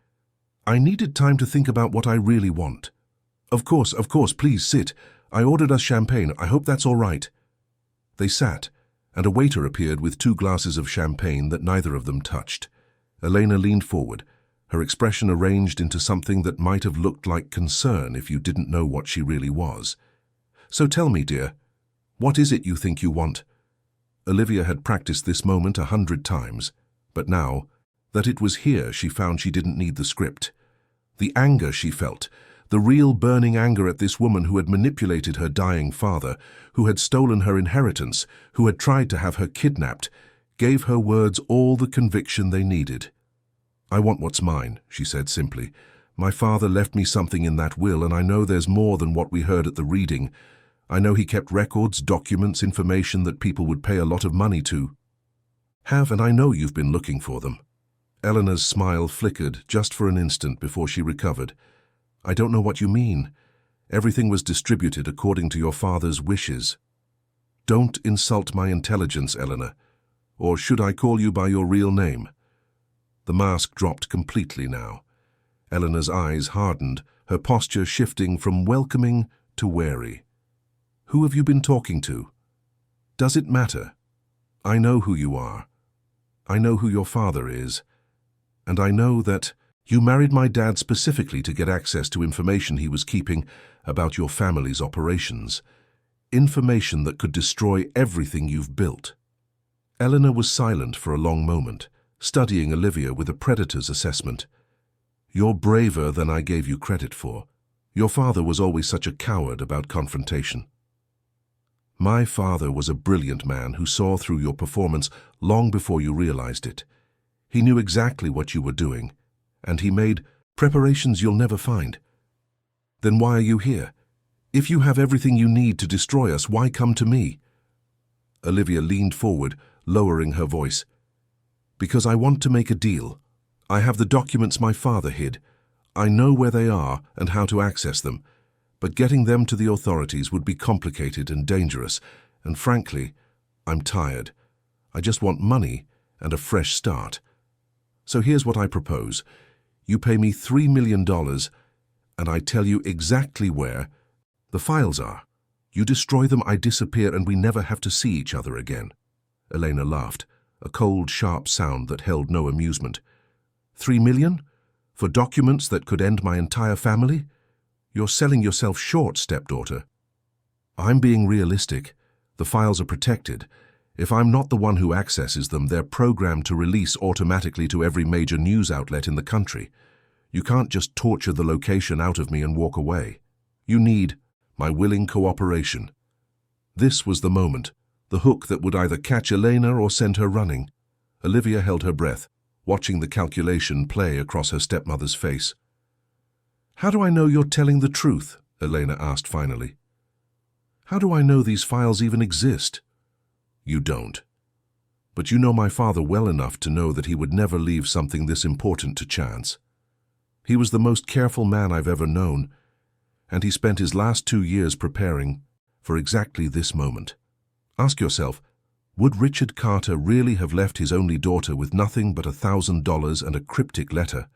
"I needed time to think about what I really want." Of course, please sit. I ordered us champagne. I hope that's all right." They sat, and a waiter appeared with 2 glasses of champagne that neither of them touched. Elena leaned forward, her expression arranged into something that might have looked like concern if you didn't know what she really was. "So tell me, dear, what is it you think you want?" Olivia had practiced this moment 100 times, but now, that it was here, she found she didn't need the script. The anger she felt, the real burning anger at this woman who had manipulated her dying father, who had stolen her inheritance, who had tried to have her kidnapped, gave her words all the conviction they needed. "I want what's mine," she said simply. My father left me something in that will, and I know there's more than what we heard at the reading. I know he kept records, documents, information that people would pay a lot of money to. And I know you've been looking for them." Eleanor's smile flickered just for an instant before she recovered. "I don't know what you mean. Everything was distributed according to your father's wishes." "Don't insult my intelligence, Eleanor. Or should I call you by your real name?" The mask dropped completely now. Eleanor's eyes hardened, her posture shifting from welcoming to wary. "Who have you been talking to? Does it matter? I know who you are. I know who your father is. And I know that you married my dad specifically to get access to information he was keeping about your family's operations. Information that could destroy everything you've built." Eleanor was silent for a long moment, studying Olivia with a predator's assessment. "You're braver than I gave you credit for. Your father was always such a coward about confrontation." "My father was a brilliant man who saw through your performance long before you realized it. He knew exactly what you were doing, and he made preparations you'll never find." "Then why are you here? If you have everything you need to destroy us, why come to me?" Olivia leaned forward, lowering her voice. "Because I want to make a deal. I have the documents my father hid. I know where they are and how to access them. But getting them to the authorities would be complicated and dangerous, and frankly, I'm tired. I just want money and a fresh start. So here's what I propose. You pay me $3 million, and I tell you exactly where the files are. You destroy them, I disappear, and we never have to see each other again." Elena laughed, a cold, sharp sound that held no amusement. $3 million? For documents that could end my entire family? You're selling yourself short, stepdaughter. I'm being realistic. The files are protected. If I'm not the one who accesses them, they're programmed to release automatically to every major news outlet in the country. You can't just torture the location out of me and walk away. You need my willing cooperation. This was the moment, the hook that would either catch Elena or send her running. Olivia held her breath, watching the calculation play across her stepmother's face. "How do I know you're telling the truth?" Elena asked finally. "How do I know these files even exist?" "You don't. But you know my father well enough to know that he would never leave something this important to chance. He was the most careful man I've ever known, and he spent his last 2 years preparing for exactly this moment. Ask yourself, would Richard Carter really have left his only daughter with nothing but $1,000 and a cryptic letter?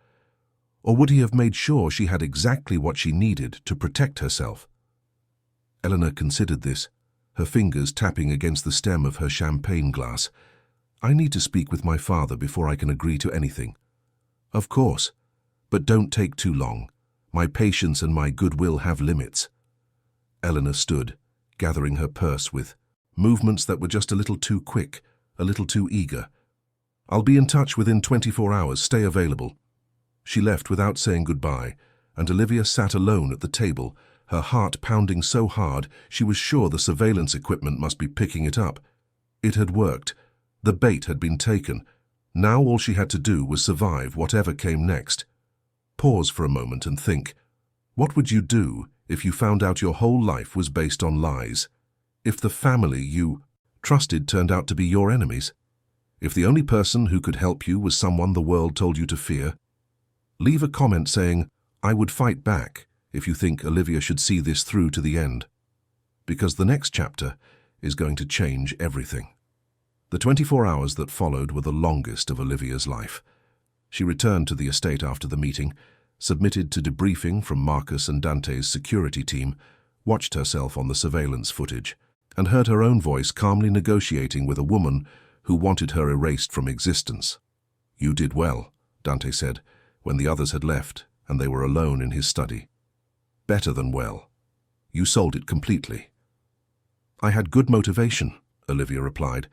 Or would he have made sure she had exactly what she needed to protect herself?" Eleanor considered this, her fingers tapping against the stem of her champagne glass. "I need to speak with my father before I can agree to anything." "Of course, but don't take too long. My patience and my goodwill have limits." Eleanor stood, gathering her purse with movements that were just a little too quick, a little too eager. "I'll be in touch within 24 hours. Stay available." She left without saying goodbye, and Olivia sat alone at the table, her heart pounding so hard she was sure the surveillance equipment must be picking it up. It had worked. The bait had been taken. Now all she had to do was survive whatever came next. Pause for a moment and think. What would you do if you found out your whole life was based on lies? If the family you trusted turned out to be your enemies? If the only person who could help you was someone the world told you to fear? Leave a comment saying, "I would fight back," if you think Olivia should see this through to the end. Because the next chapter is going to change everything. The 24 hours that followed were the longest of Olivia's life. She returned to the estate after the meeting, submitted to debriefing from Marcus and Dante's security team, watched herself on the surveillance footage, and heard her own voice calmly negotiating with a woman who wanted her erased from existence. "You did well," Dante said, when the others had left and they were alone in his study. "Better than well. You sold it completely." "I had good motivation," Olivia replied,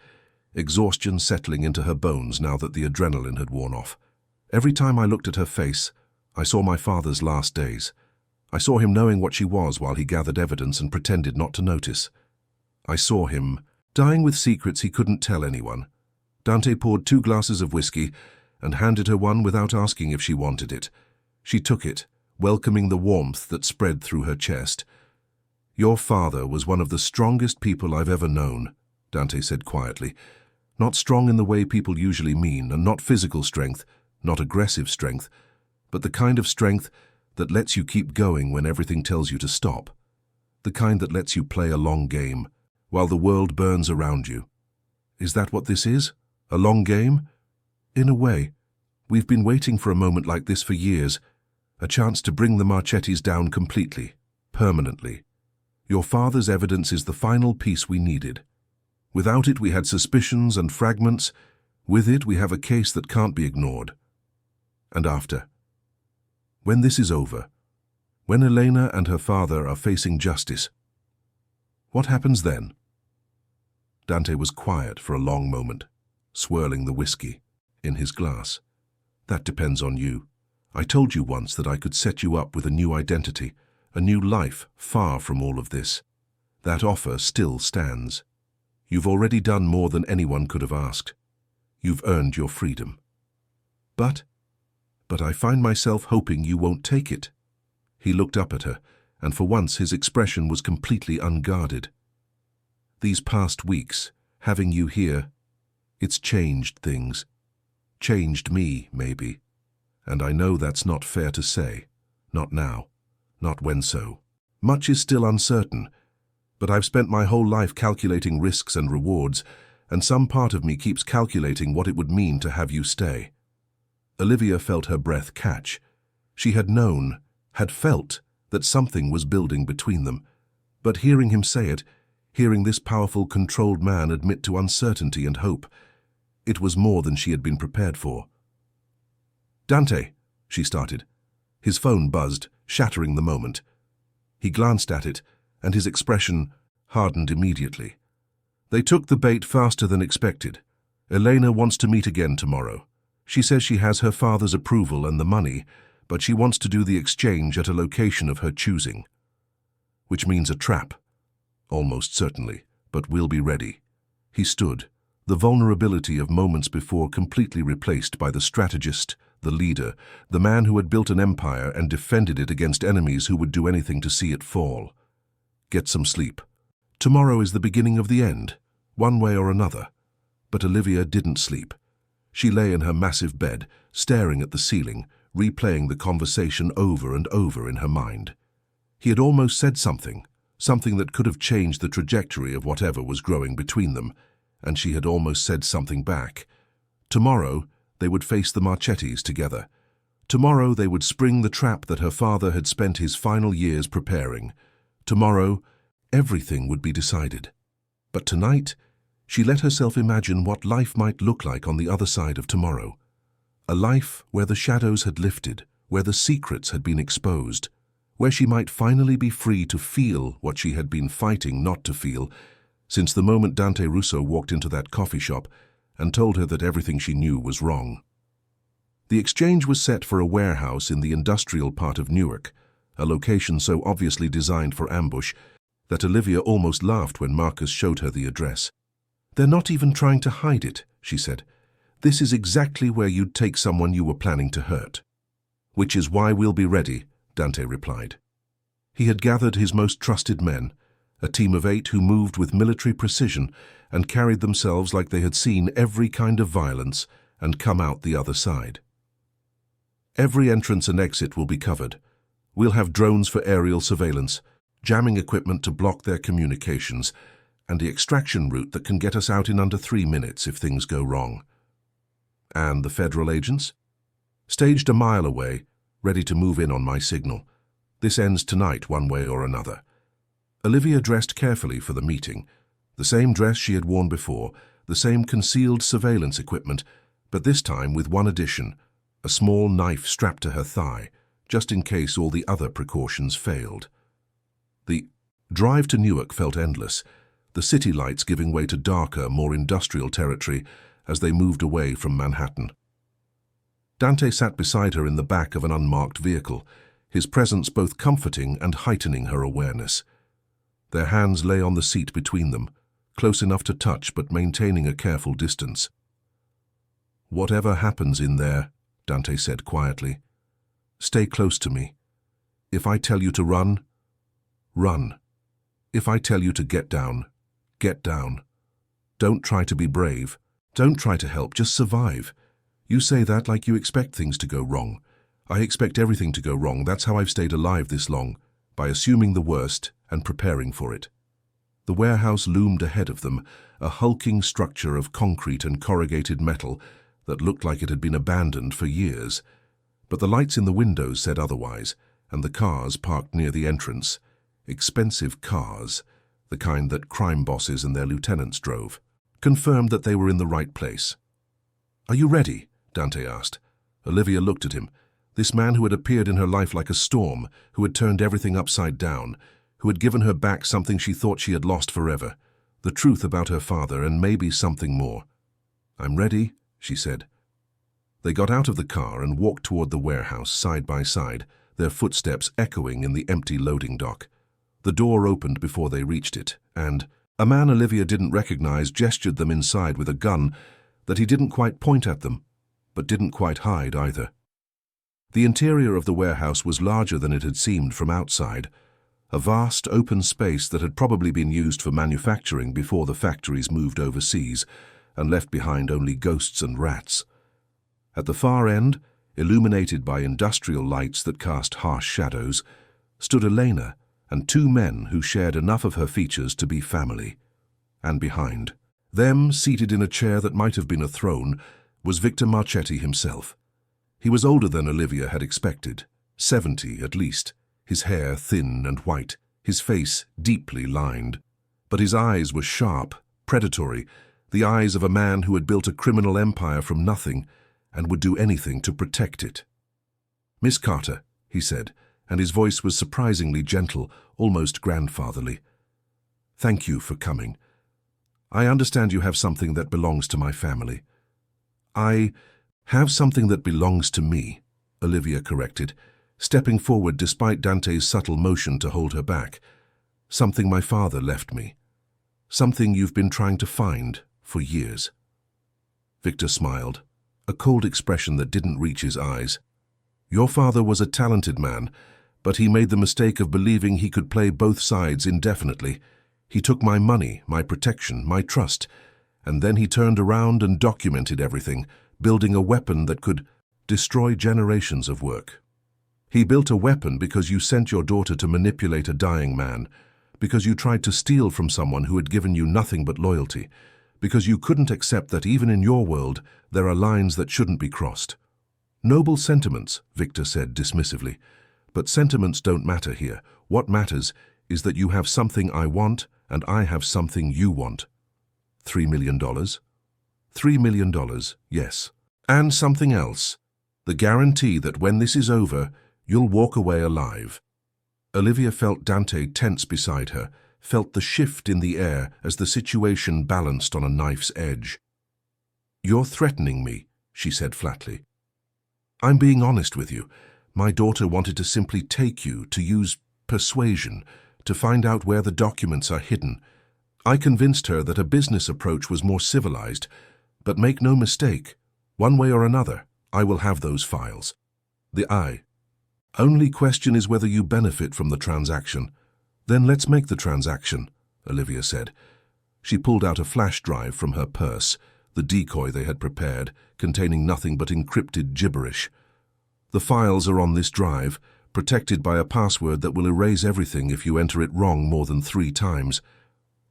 exhaustion settling into her bones now that the adrenaline had worn off. Every time I looked at her face, I saw my father's last days. I saw him knowing what she was while he gathered evidence and pretended not to notice. I saw him dying with secrets he couldn't tell anyone. Dante poured 2 glasses of whiskey and handed her one without asking if she wanted it. She took it, welcoming the warmth that spread through her chest. "Your father was one of the strongest people I've ever known," Dante said quietly. "Not strong in the way people usually mean, and not physical strength, not aggressive strength, but the kind of strength that lets you keep going when everything tells you to stop. The kind that lets you play a long game, while the world burns around you. Is that what this is? A long game? In a way. We've been waiting for a moment like this for years, a chance to bring the Marchettis down completely, permanently. Your father's evidence is the final piece we needed. Without it, we had suspicions and fragments. With it, we have a case that can't be ignored. And after, when this is over, when Elena and her father are facing justice, what happens then?" Dante was quiet for a long moment, swirling the whiskey in his glass. "That depends on you. I told you once that I could set you up with a new identity, a new life far from all of this. That offer still stands. You've already done more than anyone could have asked. You've earned your freedom. But I find myself hoping you won't take it." He looked up at her, and for once his expression was completely unguarded. "These past weeks, having you here, it's changed things. Changed me, maybe. And I know that's not fair to say. Not now. Not when so. Much is still uncertain, but I've spent my whole life calculating risks and rewards, and some part of me keeps calculating what it would mean to have you stay." Olivia felt her breath catch. She had known, had felt, that something was building between them. But hearing him say it, hearing this powerful, controlled man admit to uncertainty and hope, it was more than she had been prepared for. "Dante," she started. His phone buzzed, shattering the moment. He glanced at it, and his expression hardened immediately. "They took the bait faster than expected. Elena wants to meet again tomorrow. She says she has her father's approval and the money, but she wants to do the exchange at a location of her choosing. Which means a trap. Almost certainly, but we'll be ready." He stood, the vulnerability of moments before completely replaced by the strategist, the leader, the man who had built an empire and defended it against enemies who would do anything to see it fall. "Get some sleep. Tomorrow is the beginning of the end, one way or another." But Olivia didn't sleep. She lay in her massive bed, staring at the ceiling, replaying the conversation over and over in her mind. He had almost said something that could have changed the trajectory of whatever was growing between them, and she had almost said something back. Tomorrow, they would face the Marchettis together. Tomorrow, they would spring the trap that her father had spent his final years preparing. Tomorrow, everything would be decided. But tonight, she let herself imagine what life might look like on the other side of tomorrow. A life where the shadows had lifted, where the secrets had been exposed, where she might finally be free to feel what she had been fighting not to feel, since the moment Dante Russo walked into that coffee shop and told her that everything she knew was wrong. The exchange was set for a warehouse in the industrial part of Newark, a location so obviously designed for ambush that Olivia almost laughed when Marcus showed her the address. "They're not even trying to hide it," she said. "This is exactly where you'd take someone you were planning to hurt." "Which is why we'll be ready," Dante replied. He had gathered his most trusted men, a team of 8 who moved with military precision and carried themselves like they had seen every kind of violence and come out the other side. "Every entrance and exit will be covered. We'll have drones for aerial surveillance, jamming equipment to block their communications, and the extraction route that can get us out in under 3 minutes if things go wrong." "And the federal agents?" "Staged a mile away, ready to move in on my signal. This ends tonight one way or another." Olivia dressed carefully for the meeting, the same dress she had worn before, the same concealed surveillance equipment, but this time with one addition, a small knife strapped to her thigh, just in case all the other precautions failed. The drive to Newark felt endless, the city lights giving way to darker, more industrial territory as they moved away from Manhattan. Dante sat beside her in the back of an unmarked vehicle, his presence both comforting and heightening her awareness. Their hands lay on the seat between them, close enough to touch but maintaining a careful distance. "Whatever happens in there," Dante said quietly, "stay close to me. If I tell you to run, run. If I tell you to get down, get down. Don't try to be brave. Don't try to help, just survive. You say that like you expect things to go wrong. I expect everything to go wrong. That's how I've stayed alive this long, by assuming the worst and preparing for it. The warehouse loomed ahead of them, a hulking structure of concrete and corrugated metal that looked like it had been abandoned for years. But the lights in the windows said otherwise, and the cars parked near the entrance, expensive cars, the kind that crime bosses and their lieutenants drove, confirmed that they were in the right place. "Are you ready?" Dante asked. Olivia looked at him. This man who had appeared in her life like a storm, who had turned everything upside down, who had given her back something she thought she had lost forever, the truth about her father and maybe something more. "I'm ready," she said. They got out of the car and walked toward the warehouse side by side, their footsteps echoing in the empty loading dock. The door opened before they reached it, and a man Olivia didn't recognize gestured them inside with a gun that he didn't quite point at them, but didn't quite hide either. The interior of the warehouse was larger than it had seemed from outside, a vast open space that had probably been used for manufacturing before the factories moved overseas and left behind only ghosts and rats. At the far end, illuminated by industrial lights that cast harsh shadows, stood Elena and two men who shared enough of her features to be family. And behind them, seated in a chair that might have been a throne, was Victor Marchetti himself. He was older than Olivia had expected, 70 at least, his hair thin and white, his face deeply lined. But his eyes were sharp, predatory, the eyes of a man who had built a criminal empire from nothing and would do anything to protect it. "Miss Carter," he said, and his voice was surprisingly gentle, almost grandfatherly. "Thank you for coming. I understand you have something that belongs to my family." "I have something that belongs to me," Olivia corrected, stepping forward despite Dante's subtle motion to hold her back. "Something my father left me. Something you've been trying to find for years." Victor smiled, a cold expression that didn't reach his eyes. "Your father was a talented man, but he made the mistake of believing he could play both sides indefinitely. He took my money, my protection, my trust, and then he turned around and documented everything, building a weapon that could destroy generations of work. He built a weapon because you sent your daughter to manipulate a dying man, because you tried to steal from someone who had given you nothing but loyalty, because you couldn't accept that even in your world there are lines that shouldn't be crossed. Noble sentiments," Victor said dismissively, "but sentiments don't matter here. What matters is that you have something I want and I have something you want. $3 million? $3 million, yes. And something else. The guarantee that when this is over, you'll walk away alive." Olivia felt Dante tense beside her, felt the shift in the air as the situation balanced on a knife's edge. "You're threatening me," she said flatly. "I'm being honest with you. My daughter wanted to simply take you, to use persuasion, to find out where the documents are hidden. I convinced her that a business approach was more civilized, but make no mistake, one way or another, I will have those files. The only question is whether you benefit from the transaction. Then let's make the transaction," Olivia said. She pulled out a flash drive from her purse, the decoy they had prepared, containing nothing but encrypted gibberish. "The files are on this drive, protected by a password that will erase everything if you enter it wrong more than 3 times.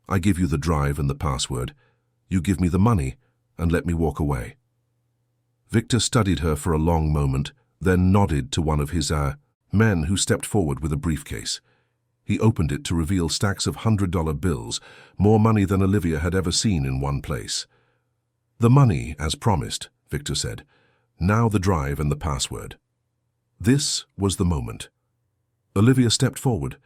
I give you the drive and the password. You give me the money and let me walk away." Victor studied her for a long moment, then nodded to one of his men who stepped forward with a briefcase. He opened it to reveal stacks of $100 bills, more money than Olivia had ever seen in one place. "The money, as promised," Victor said. "Now the drive and the password." This was the moment. Olivia stepped forward,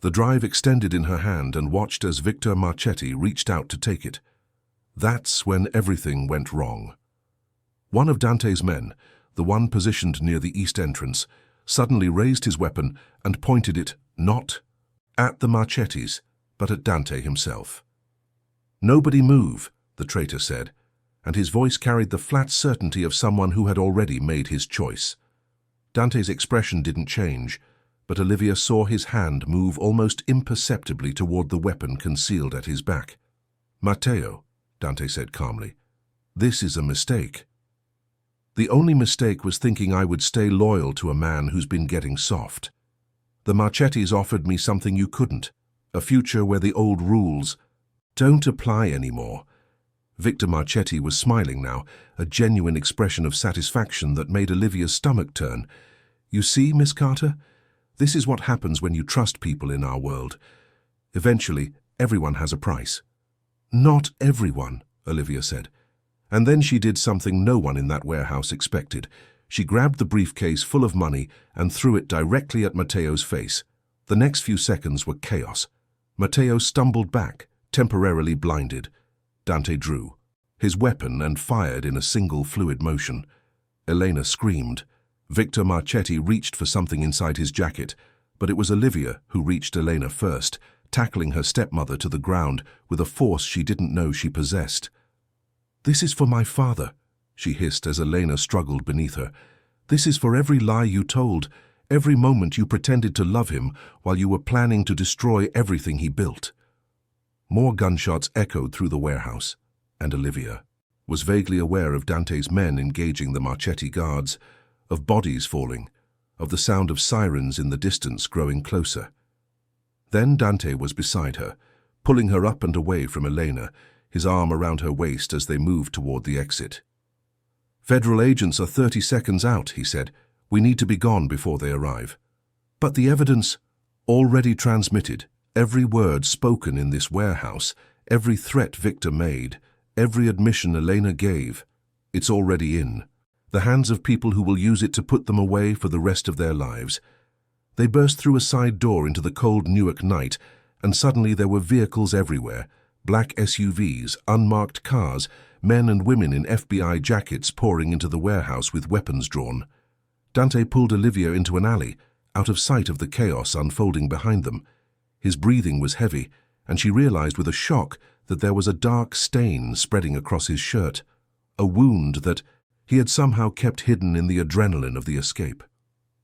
the drive extended in her hand, and watched as Victor Marchetti reached out to take it. That's when everything went wrong. One of Dante's men, the one positioned near the east entrance, suddenly raised his weapon and pointed it not at the Marchettis, but at Dante himself. "Nobody move," the traitor said, and his voice carried the flat certainty of someone who had already made his choice. Dante's expression didn't change, but Olivia saw his hand move almost imperceptibly toward the weapon concealed at his back. "Matteo," Dante said calmly, "this is a mistake." "The only mistake was thinking I would stay loyal to a man who's been getting soft. The Marchettis offered me something you couldn't, a future where the old rules don't apply anymore." Victor Marchetti was smiling now, a genuine expression of satisfaction that made Olivia's stomach turn. "You see, Miss Carter? This is what happens when you trust people in our world. Eventually, everyone has a price." "Not everyone," Olivia said. And then she did something no one in that warehouse expected. She grabbed the briefcase full of money and threw it directly at Matteo's face. The next few seconds were chaos. Matteo stumbled back, temporarily blinded. Dante drew his weapon and fired in a single fluid motion. Elena screamed. Victor Marchetti reached for something inside his jacket, but it was Olivia who reached Elena first, tackling her stepmother to the ground with a force she didn't know she possessed. "This is for my father," she hissed as Elena struggled beneath her. "This is for every lie you told, every moment you pretended to love him while you were planning to destroy everything he built." More gunshots echoed through the warehouse, and Olivia was vaguely aware of Dante's men engaging the Marchetti guards, of bodies falling, of the sound of sirens in the distance growing closer. Then Dante was beside her, pulling her up and away from Elena, his arm around her waist as they moved toward the exit. "Federal agents are 30 seconds out," he said. "We need to be gone before they arrive." "But the evidence already transmitted, every word spoken in this warehouse, every threat Victor made, every admission Elena gave, it's already in the hands of people who will use it to put them away for the rest of their lives." They burst through a side door into the cold Newark night, and suddenly there were vehicles everywhere, black SUVs, unmarked cars, men and women in FBI jackets pouring into the warehouse with weapons drawn. Dante pulled Olivia into an alley, out of sight of the chaos unfolding behind them. His breathing was heavy, and she realized with a shock that there was a dark stain spreading across his shirt, a wound that he had somehow kept hidden in the adrenaline of the escape.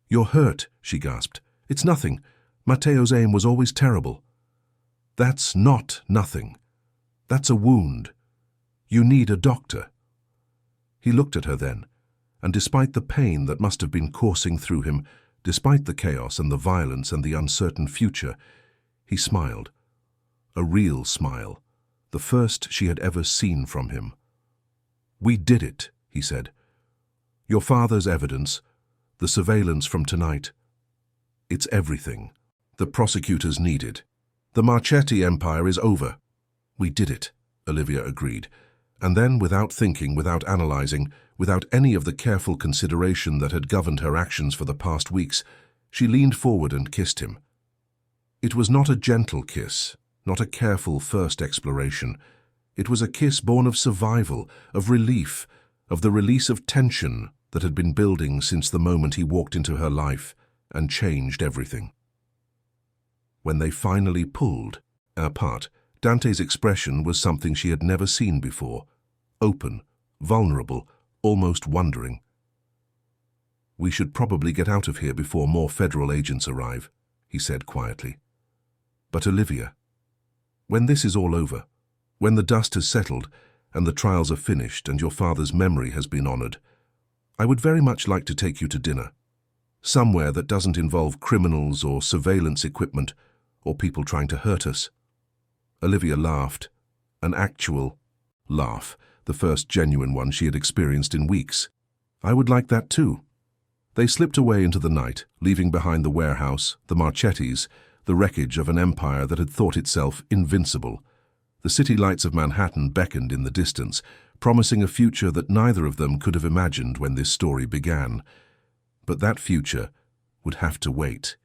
"You're hurt," she gasped. "It's nothing. Matteo's aim was always terrible." "That's not nothing. That's a wound. You need a doctor." He looked at her then, and despite the pain that must have been coursing through him, despite the chaos and the violence and the uncertain future, he smiled. A real smile, the first she had ever seen from him. "We did it," he said. "Your father's evidence, the surveillance from tonight, it's everything the prosecutors needed. The Marchetti empire is over." "We did it," Olivia agreed. And then, without thinking, without analyzing, without any of the careful consideration that had governed her actions for the past weeks, she leaned forward and kissed him. It was not a gentle kiss, not a careful first exploration. It was a kiss born of survival, of relief, of the release of tension that had been building since the moment he walked into her life and changed everything. When they finally pulled apart, Dante's expression was something she had never seen before, open, vulnerable, almost wondering. "We should probably get out of here before more federal agents arrive," he said quietly. "But Olivia, when this is all over, when the dust has settled and the trials are finished and your father's memory has been honored, I would very much like to take you to dinner, somewhere that doesn't involve criminals or surveillance equipment or people trying to hurt us." Olivia laughed, an actual laugh, the first genuine one she had experienced in weeks. "I would like that too." They slipped away into the night, leaving behind the warehouse, the Marchettis, the wreckage of an empire that had thought itself invincible. The city lights of Manhattan beckoned in the distance, promising a future that neither of them could have imagined when this story began. But that future would have to wait.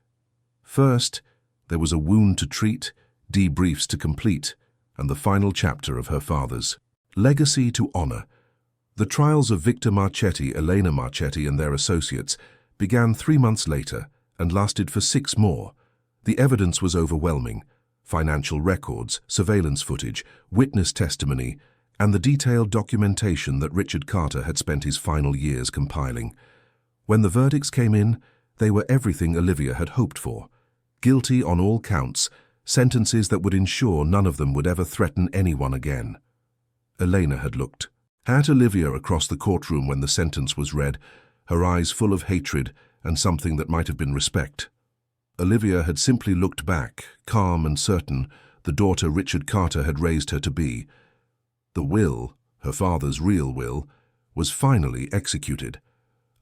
First, there was a wound to treat, debriefs to complete, and the final chapter of her father's legacy to honor. The trials of Victor Marchetti, Elena Marchetti, and their associates began 3 months later and lasted for 6 more. The evidence was overwhelming: financial records, surveillance footage, witness testimony, and the detailed documentation that Richard Carter had spent his final years compiling. When the verdicts came in, They were everything Olivia had hoped for. Guilty on all counts, sentences that would ensure none of them would ever threaten anyone again. Elena had looked at Olivia across the courtroom when the sentence was read, her eyes full of hatred and something that might have been respect. Olivia had simply looked back, calm and certain, the daughter Richard Carter had raised her to be. The will, her father's real will, was finally executed.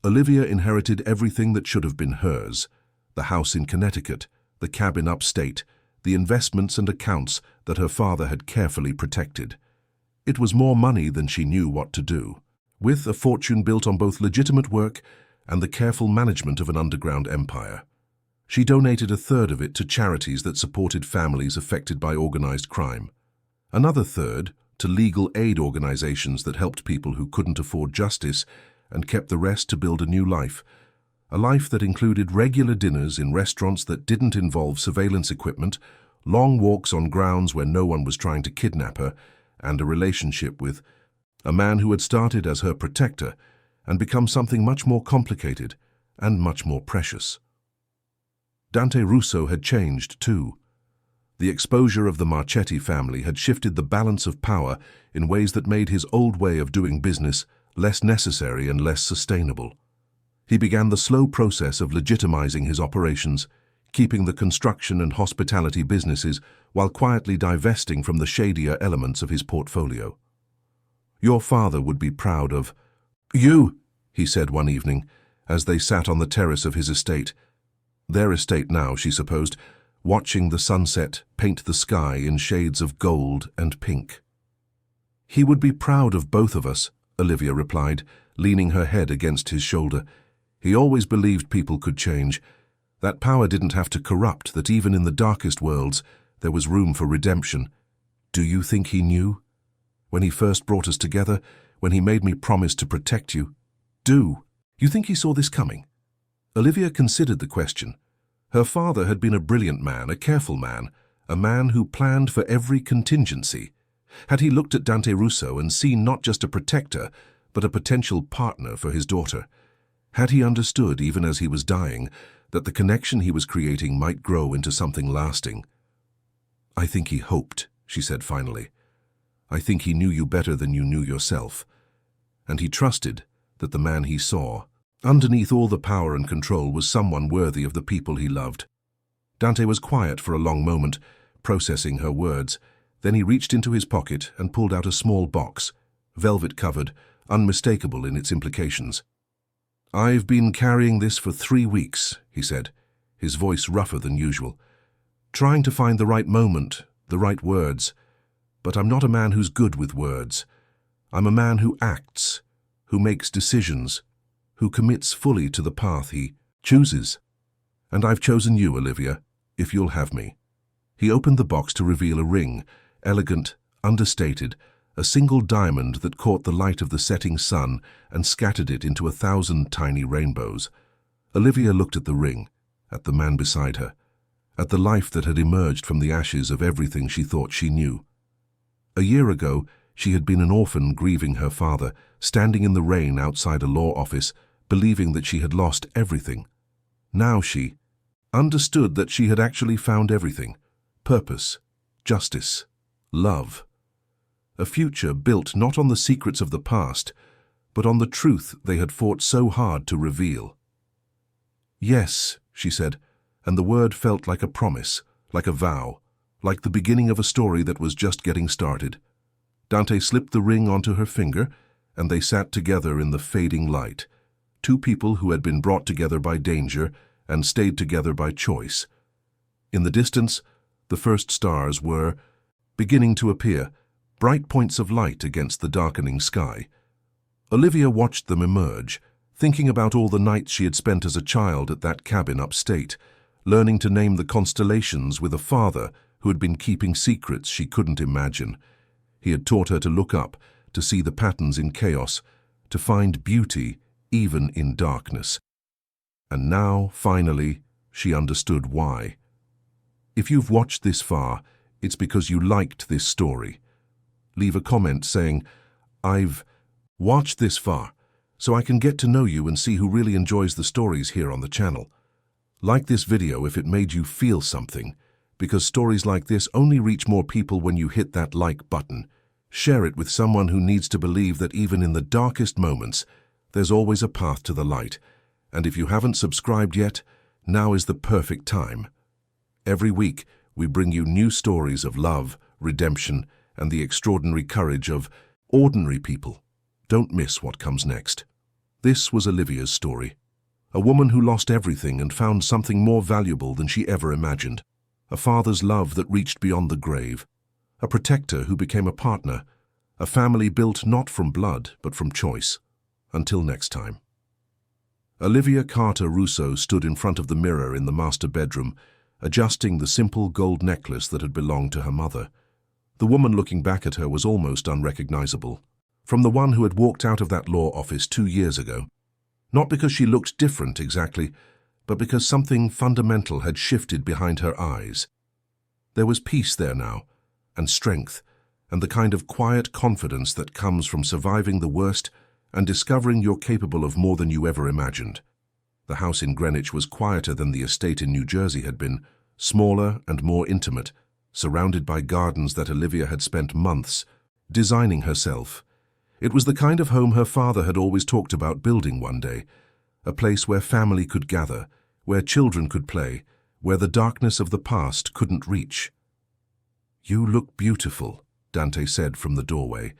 Olivia inherited everything that should have been hers: the house in Connecticut, the cabin upstate, the investments and accounts that her father had carefully protected. It was more money than she knew what to do, with a fortune built on both legitimate work and the careful management of an underground empire. She donated a third of it to charities that supported families affected by organized crime. Another third to legal aid organizations that helped people who couldn't afford justice, and kept the rest to build a new life. A life that included regular dinners in restaurants that didn't involve surveillance equipment, long walks on grounds where no one was trying to kidnap her, and a relationship with a man who had started as her protector and become something much more complicated and much more precious. Dante Russo had changed too. The exposure of the Marchetti family had shifted the balance of power in ways that made his old way of doing business less necessary and less sustainable. He began the slow process of legitimizing his operations, keeping the construction and hospitality businesses while quietly divesting from the shadier elements of his portfolio. "Your father would be proud of you," he said one evening, as they sat on the terrace of his estate. Their estate now, she supposed, watching the sunset paint the sky in shades of gold and pink. "He would be proud of both of us," Olivia replied, leaning her head against his shoulder. "He always believed people could change. That power didn't have to corrupt, that even in the darkest worlds there was room for redemption. Do you think he knew? When he first brought us together, when he made me promise to protect you? You think he saw this coming?" Olivia considered the question. Her father had been a brilliant man, a careful man, a man who planned for every contingency. Had he looked at Dante Russo and seen not just a protector, but a potential partner for his daughter? Had he understood, even as he was dying, that the connection he was creating might grow into something lasting? "I think he hoped," she said finally. "I think he knew you better than you knew yourself. And he trusted that the man he saw, underneath all the power and control, was someone worthy of the people he loved." Dante was quiet for a long moment, processing her words. Then he reached into his pocket and pulled out a small box, velvet-covered, unmistakable in its implications. "I've been carrying this for 3 weeks," he said, his voice rougher than usual. "Trying to find the right moment, the right words. But I'm not a man who's good with words. I'm a man who acts, who makes decisions, who commits fully to the path he chooses. And I've chosen you, Olivia, if you'll have me." He opened the box to reveal a ring, elegant, understated, a single diamond that caught the light of the setting sun and scattered it into 1,000 tiny rainbows. Olivia looked at the ring, at the man beside her, at the life that had emerged from the ashes of everything she thought she knew. A year ago, she had been an orphan grieving her father, standing in the rain outside a law office, believing that she had lost everything. Now she understood that she had actually found everything: purpose, justice, love. A future built not on the secrets of the past, but on the truth they had fought so hard to reveal. "Yes," she said, and the word felt like a promise, like a vow, like the beginning of a story that was just getting started. Dante slipped the ring onto her finger, and they sat together in the fading light, two people who had been brought together by danger and stayed together by choice. In the distance, the first stars were beginning to appear, bright points of light against the darkening sky. Olivia watched them emerge, thinking about all the nights she had spent as a child at that cabin upstate, learning to name the constellations with a father who had been keeping secrets she couldn't imagine. He had taught her to look up, to see the patterns in chaos, to find beauty even in darkness. And now, finally, she understood why. If you've watched this far, it's because you liked this story. Leave a comment saying, "I've watched this far, so I can get to know you and see who really enjoys the stories here on the channel." Like this video if it made you feel something, because stories like this only reach more people when you hit that like button. Share it with someone who needs to believe that even in the darkest moments, there's always a path to the light. And if you haven't subscribed yet, now is the perfect time. Every week, we bring you new stories of love, redemption, and the extraordinary courage of ordinary people. Don't miss what comes next. This was Olivia's story. A woman who lost everything and found something more valuable than she ever imagined. A father's love that reached beyond the grave. A protector who became a partner. A family built not from blood, but from choice. Until next time. Olivia Carter Russo stood in front of the mirror in the master bedroom, adjusting the simple gold necklace that had belonged to her mother. The woman looking back at her was almost unrecognizable, from the one who had walked out of that law office 2 years ago. Not because she looked different exactly, but because something fundamental had shifted behind her eyes. There was peace there now, and strength, and the kind of quiet confidence that comes from surviving the worst and discovering you're capable of more than you ever imagined. The house in Greenwich was quieter than the estate in New Jersey had been, smaller and more intimate, surrounded by gardens that Olivia had spent months designing herself. It was the kind of home her father had always talked about building one day, a place where family could gather, where children could play, where the darkness of the past couldn't reach. "You look beautiful," Dante said from the doorway,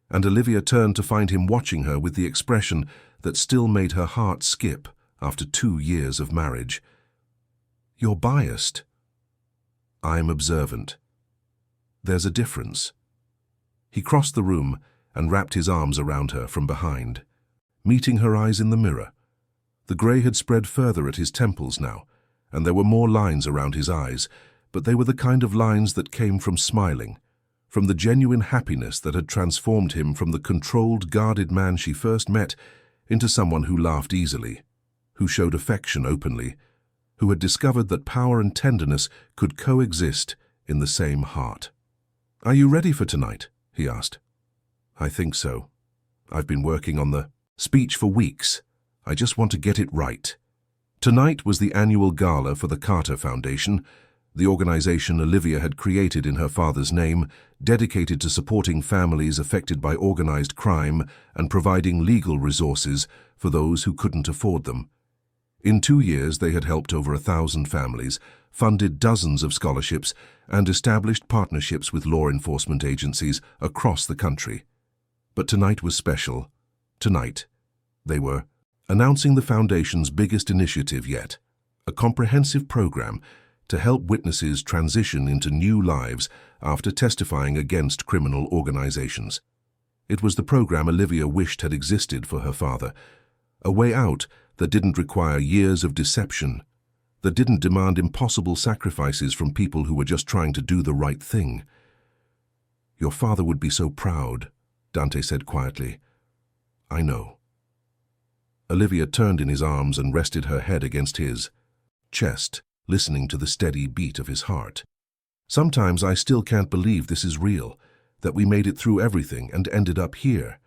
and Olivia turned to find him watching her with the expression that still made her heart skip after 2 years of marriage. "You're biased." "I'm observant. There's a difference." He crossed the room and wrapped his arms around her from behind, meeting her eyes in the mirror. The grey had spread further at his temples now, and there were more lines around his eyes, but they were the kind of lines that came from smiling, from the genuine happiness that had transformed him from the controlled, guarded man she first met into someone who laughed easily, who showed affection openly, who had discovered that power and tenderness could coexist in the same heart. "Are you ready for tonight?" he asked. "I think so. I've been working on the speech for weeks. I just want to get it right." Tonight was the annual gala for the Carter Foundation, the organization Olivia had created in her father's name, dedicated to supporting families affected by organized crime and providing legal resources for those who couldn't afford them. In 2 years, they had helped over 1,000 families, funded dozens of scholarships, and established partnerships with law enforcement agencies across the country. But tonight was special. Tonight, they were announcing the Foundation's biggest initiative yet, a comprehensive program to help witnesses transition into new lives after testifying against criminal organizations. It was the program Olivia wished had existed for her father, a way out that didn't require years of deception, that didn't demand impossible sacrifices from people who were just trying to do the right thing. "Your father would be so proud," Dante said quietly. "I know." Olivia turned in his arms and rested her head against his chest, listening to the steady beat of his heart. "Sometimes I still can't believe this is real, that we made it through everything and ended up here.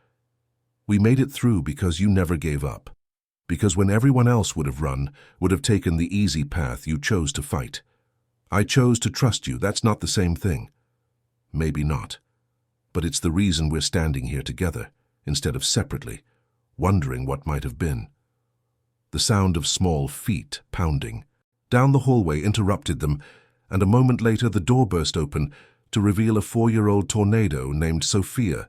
We made it through because you never gave up. Because when everyone else would have taken the easy path, you chose to fight. I chose to trust you. That's not the same thing." "Maybe not. But it's the reason we're standing here together, instead of separately, wondering what might have been." The sound of small feet pounding down the hallway interrupted them, and a moment later the door burst open to reveal a 4-year-old tornado named Sophia,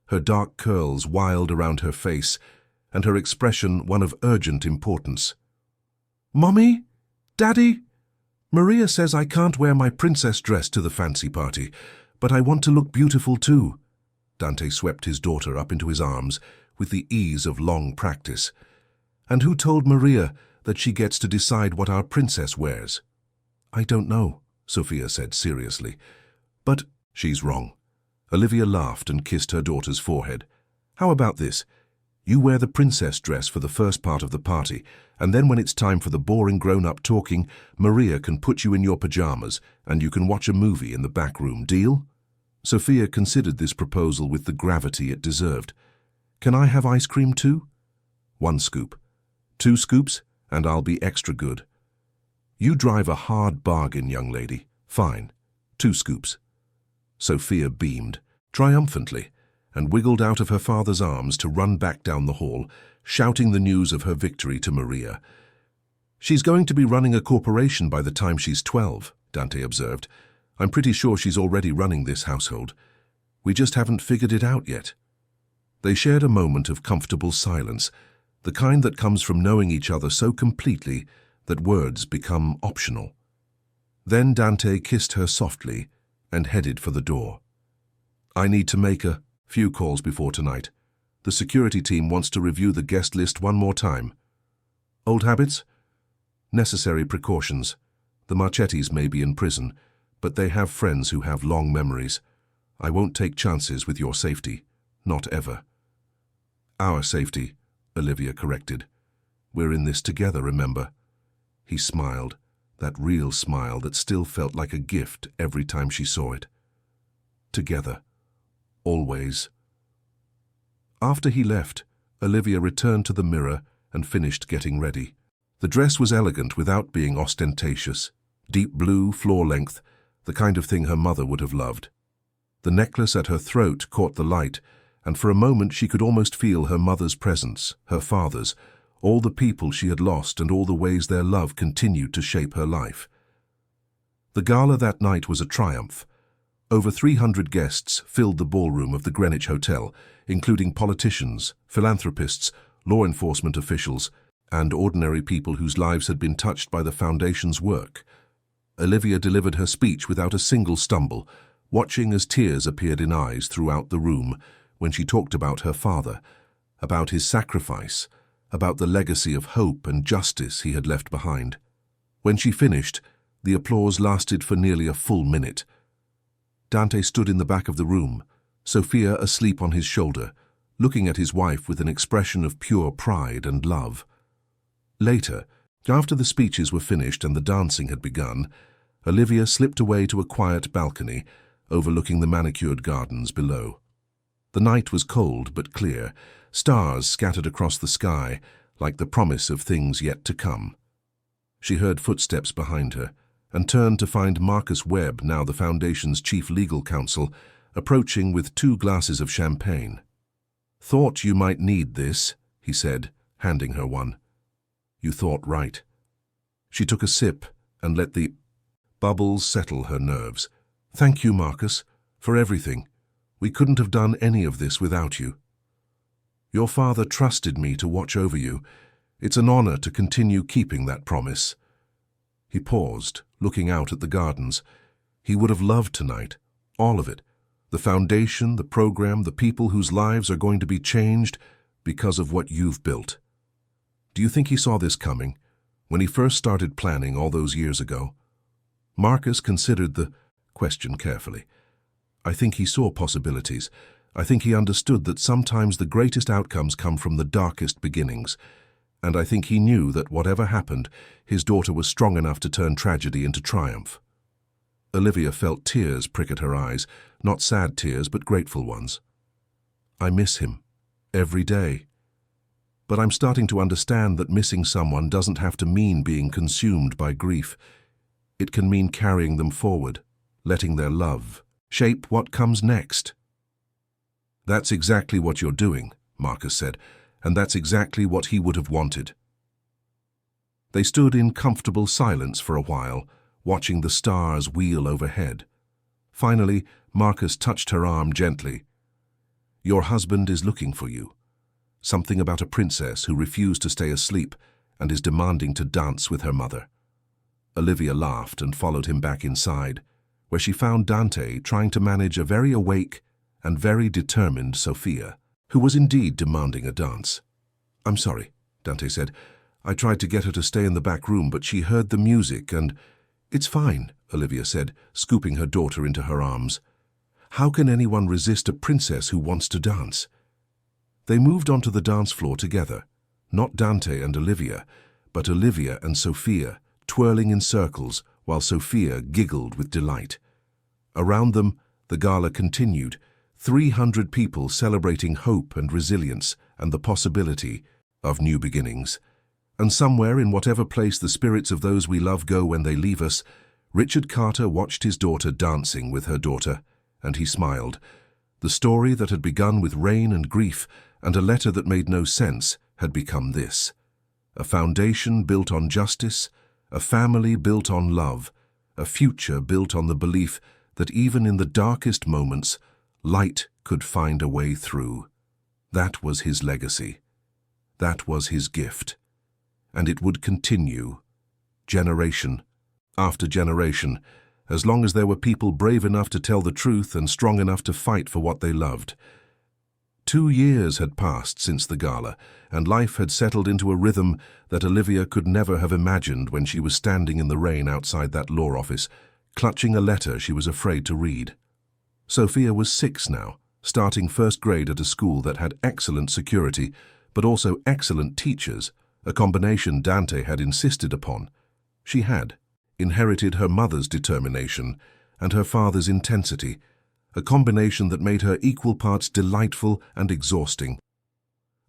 her dark curls wild around her face, and her expression one of urgent importance. "Mommy? Daddy? Maria says I can't wear my princess dress to the fancy party, but I want to look beautiful too." Dante swept his daughter up into his arms with the ease of long practice. "And who told Maria that she gets to decide what our princess wears?" "I don't know," Sophia said seriously. "But she's wrong." Olivia laughed and kissed her daughter's forehead. "How about this? You wear the princess dress for the first part of the party, and then when it's time for the boring grown-up talking, Maria can put you in your pajamas and you can watch a movie in the back room. Deal?" Sophia considered this proposal with the gravity it deserved. "Can I have ice cream too?" "1 scoop. 2 scoops, and I'll be extra good." You drive a hard bargain, young lady. Fine. 2 scoops. Sophia beamed, triumphantly, and wiggled out of her father's arms to run back down the hall, shouting the news of her victory to Maria. She's going to be running a corporation by the time she's 12, Dante observed. I'm pretty sure she's already running this household. We just haven't figured it out yet. They shared a moment of comfortable silence, the kind that comes from knowing each other so completely that words become optional. Then Dante kissed her softly and headed for the door. I need to make a few calls before tonight. The security team wants to review the guest list one more time. Old habits? Necessary precautions. The Marchettis may be in prison, but they have friends who have long memories. I won't take chances with your safety. Not ever. Our safety, Olivia corrected. We're in this together, remember? He smiled, that real smile that still felt like a gift every time she saw it. Together. Always. After he left, Olivia returned to the mirror and finished getting ready. The dress was elegant without being ostentatious. Deep blue, floor-length, the kind of thing her mother would have loved. The necklace at her throat caught the light, and for a moment she could almost feel her mother's presence, her father's, all the people she had lost and all the ways their love continued to shape her life. The gala that night was a triumph. Over 300 guests filled the ballroom of the Greenwich Hotel, including politicians, philanthropists, law enforcement officials, and ordinary people whose lives had been touched by the Foundation's work. Olivia delivered her speech without a single stumble, watching as tears appeared in eyes throughout the room when she talked about her father, about his sacrifice, about the legacy of hope and justice he had left behind. When she finished, the applause lasted for nearly a full minute. Dante stood in the back of the room, Sophia asleep on his shoulder, looking at his wife with an expression of pure pride and love. Later, after the speeches were finished and the dancing had begun, Olivia slipped away to a quiet balcony overlooking the manicured gardens below. The night was cold but clear, stars scattered across the sky like the promise of things yet to come. She heard footsteps behind her and turned to find Marcus Webb, now the Foundation's chief legal counsel, approaching with 2 glasses of champagne. "Thought you might need this," he said, handing her one. "You thought right." She took a sip and let the bubbles settle her nerves. "Thank you, Marcus, for everything. We couldn't have done any of this without you. Your father trusted me to watch over you. It's an honor to continue keeping that promise." He paused, looking out at the gardens. He would have loved tonight, all of it. The Foundation, the program, the people whose lives are going to be changed because of what you've built. Do you think he saw this coming, when he first started planning all those years ago? Marcus considered the question carefully. I think he saw possibilities. I think he understood that sometimes the greatest outcomes come from the darkest beginnings. And I think he knew that whatever happened, his daughter was strong enough to turn tragedy into triumph. Olivia felt tears prick at her eyes, not sad tears, but grateful ones. I miss him. Every day. But I'm starting to understand that missing someone doesn't have to mean being consumed by grief. It can mean carrying them forward, letting their love shape what comes next. That's exactly what you're doing, Marcus said, and that's exactly what he would have wanted. They stood in comfortable silence for a while, watching the stars wheel overhead. Finally, Marcus touched her arm gently. Your husband is looking for you. Something about a princess who refused to stay asleep and is demanding to dance with her mother. Olivia laughed and followed him back inside, where she found Dante trying to manage a very awake and very determined Sophia, who was indeed demanding a dance. I'm sorry, Dante said. I tried to get her to stay in the back room, but she heard the music and... It's fine, Olivia said, scooping her daughter into her arms. How can anyone resist a princess who wants to dance? They moved onto the dance floor together, not Dante and Olivia, but Olivia and Sophia, twirling in circles while Sophia giggled with delight. Around them, the gala continued, 300 people celebrating hope and resilience and the possibility of new beginnings. And somewhere in whatever place the spirits of those we love go when they leave us, Richard Carter watched his daughter dancing with her daughter, and he smiled. The story that had begun with rain and grief and a letter that made no sense had become this: a foundation built on justice, a family built on love, a future built on the belief that even in the darkest moments, light could find a way through. That was his legacy. That was his gift. And it would continue, generation after generation, as long as there were people brave enough to tell the truth and strong enough to fight for what they loved. 2 years had passed since the gala, and life had settled into a rhythm that Olivia could never have imagined when she was standing in the rain outside that law office, clutching a letter she was afraid to read. Sophia was 6 now, starting first grade at a school that had excellent security, but also excellent teachers, a combination Dante had insisted upon. She had inherited her mother's determination and her father's intensity, a combination that made her equal parts delightful and exhausting.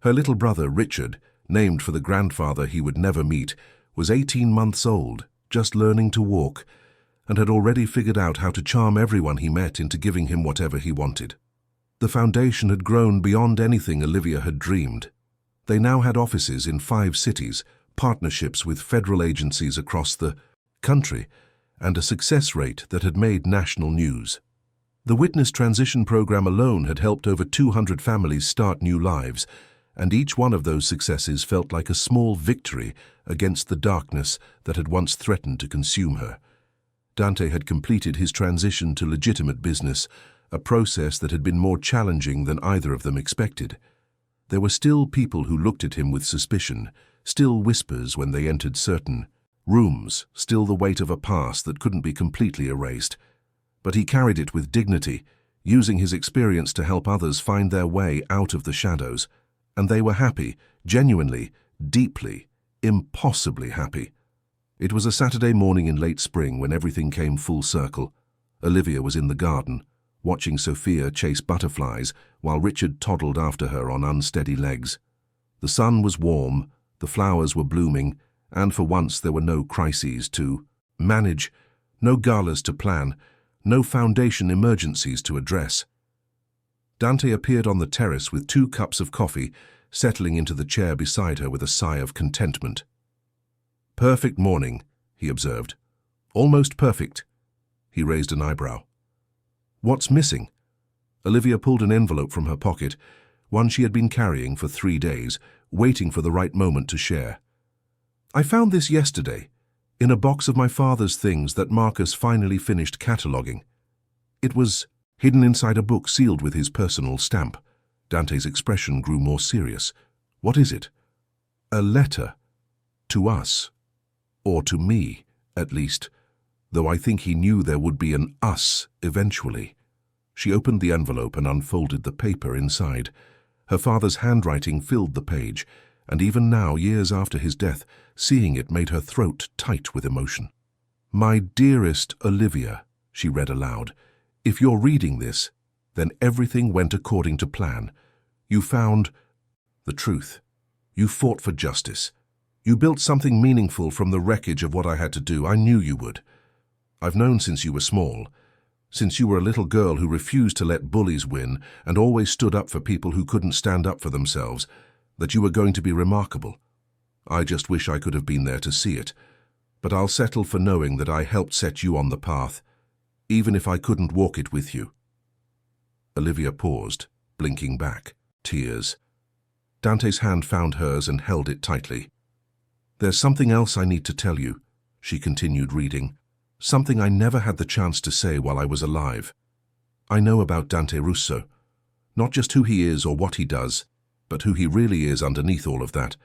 Her little brother, Richard, named for the grandfather he would never meet, was 18 months old, just learning to walk, and had already figured out how to charm everyone he met into giving him whatever he wanted. The foundation had grown beyond anything Olivia had dreamed. They now had offices in 5 cities, partnerships with federal agencies across the country, and a success rate that had made national news. The Witness Transition Program alone had helped over 200 families start new lives, and each one of those successes felt like a small victory against the darkness that had once threatened to consume her. Dante had completed his transition to legitimate business, a process that had been more challenging than either of them expected. There were still people who looked at him with suspicion, still whispers when they entered certain rooms, still the weight of a past that couldn't be completely erased. But he carried it with dignity, using his experience to help others find their way out of the shadows. And they were happy, genuinely, deeply, impossibly happy. It was a Saturday morning in late spring when everything came full circle. Olivia was in the garden, watching Sophia chase butterflies while Richard toddled after her on unsteady legs. The sun was warm, the flowers were blooming, and for once there were no crises to manage, no galas to plan, no foundation emergencies to address. Dante appeared on the terrace with 2 cups of coffee, settling into the chair beside her with a sigh of contentment. "Perfect morning," he observed. "Almost perfect." He raised an eyebrow. "What's missing?" Olivia pulled an envelope from her pocket, one she had been carrying for 3 days, waiting for the right moment to share. "I found this yesterday, in a box of my father's things that Marcus finally finished cataloguing. It was hidden inside a book sealed with his personal stamp." Dante's expression grew more serious. "What is it?" "A letter. To us. Or to me, at least, though I think he knew there would be an us eventually." She opened the envelope and unfolded the paper inside. Her father's handwriting filled the page, and even now, years after his death, seeing it made her throat tight with emotion. "My dearest Olivia," she read aloud, "if you're reading this, then everything went according to plan. You found the truth. You fought for justice. You built something meaningful from the wreckage of what I had to do. I knew you would. I've known since you were small, since you were a little girl who refused to let bullies win and always stood up for people who couldn't stand up for themselves, that you were going to be remarkable. I just wish I could have been there to see it, but I'll settle for knowing that I helped set you on the path, even if I couldn't walk it with you." Olivia paused, blinking back, tears. Dante's hand found hers and held it tightly. "There's something else I need to tell you," she continued reading, "something I never had the chance to say while I was alive. I know about Dante Russo, not just who he is or what he does, but who he really is underneath all of that.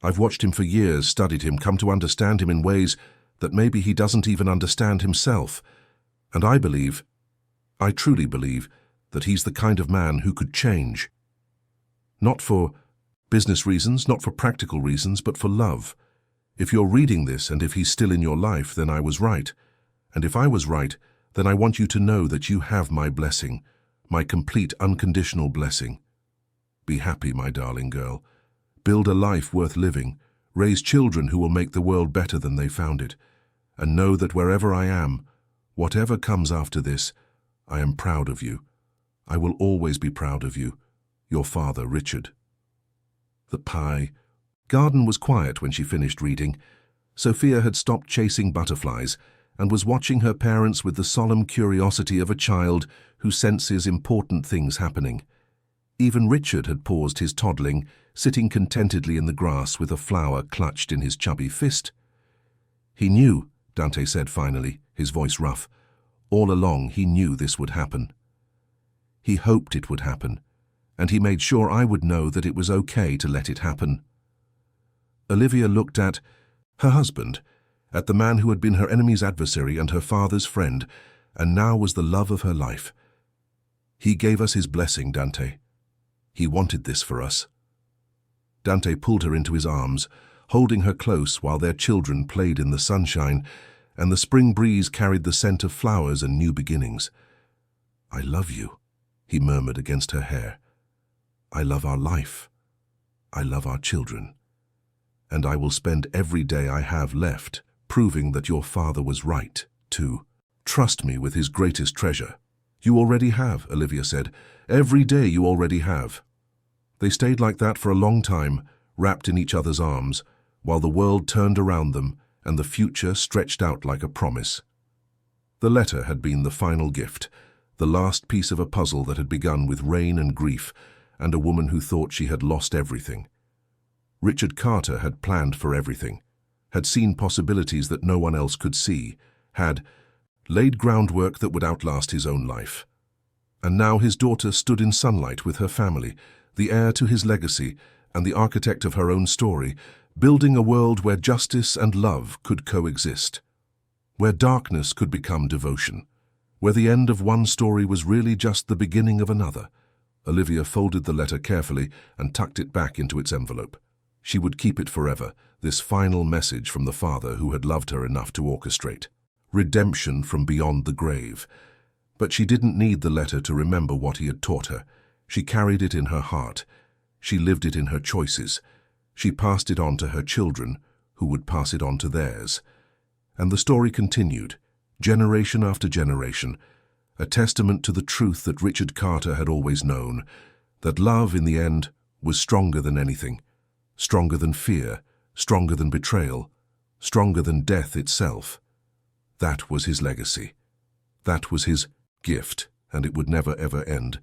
I've watched him for years, studied him, come to understand him in ways that maybe he doesn't even understand himself. And I truly believe, that he's the kind of man who could change. Not for business reasons, not for practical reasons, but for love. If you're reading this and if he's still in your life, then I was right. And if I was right, then I want you to know that you have my blessing, my complete unconditional blessing. Be happy, my darling girl. Build a life worth living. Raise children who will make the world better than they found it. And know that wherever I am, whatever comes after this, I am proud of you. I will always be proud of you. Your father, Richard. The pie. Garden was quiet when she finished reading. Sophia had stopped chasing butterflies and was watching her parents with the solemn curiosity of a child who senses important things happening. Even Richard had paused his toddling, sitting contentedly in the grass with a flower clutched in his chubby fist. He knew, Dante said finally, his voice rough. All along he knew this would happen. He hoped it would happen, and he made sure I would know that it was okay to let it happen. Olivia looked at her husband, at the man who had been her enemy's adversary and her father's friend, and now was the love of her life. He gave us his blessing, Dante. He wanted this for us. Dante pulled her into his arms, holding her close while their children played in the sunshine, and the spring breeze carried the scent of flowers and new beginnings. I love you, he murmured against her hair. I love our life. I love our children. And I will spend every day I have left proving that your father was right, to trust me with his greatest treasure. You already have, Olivia said. Every day you already have. They stayed like that for a long time, wrapped in each other's arms, while the world turned around them and the future stretched out like a promise. The letter had been the final gift, the last piece of a puzzle that had begun with rain and grief and a woman who thought she had lost everything. Richard Carter had planned for everything, had seen possibilities that no one else could see, had laid groundwork that would outlast his own life. And now his daughter stood in sunlight with her family, the heir to his legacy and the architect of her own story, building a world where justice and love could coexist, where darkness could become devotion, where the end of one story was really just the beginning of another. Olivia folded the letter carefully and tucked it back into its envelope. She would keep it forever, this final message from the father who had loved her enough to orchestrate redemption from beyond the grave. But she didn't need the letter to remember what he had taught her. She carried it in her heart. She lived it in her choices. She passed it on to her children, who would pass it on to theirs. And the story continued, generation after generation, a testament to the truth that Richard Carter had always known, that love, in the end, was stronger than anything, stronger than fear, stronger than betrayal, stronger than death itself. That was his legacy. That was his gift, and it would never ever end.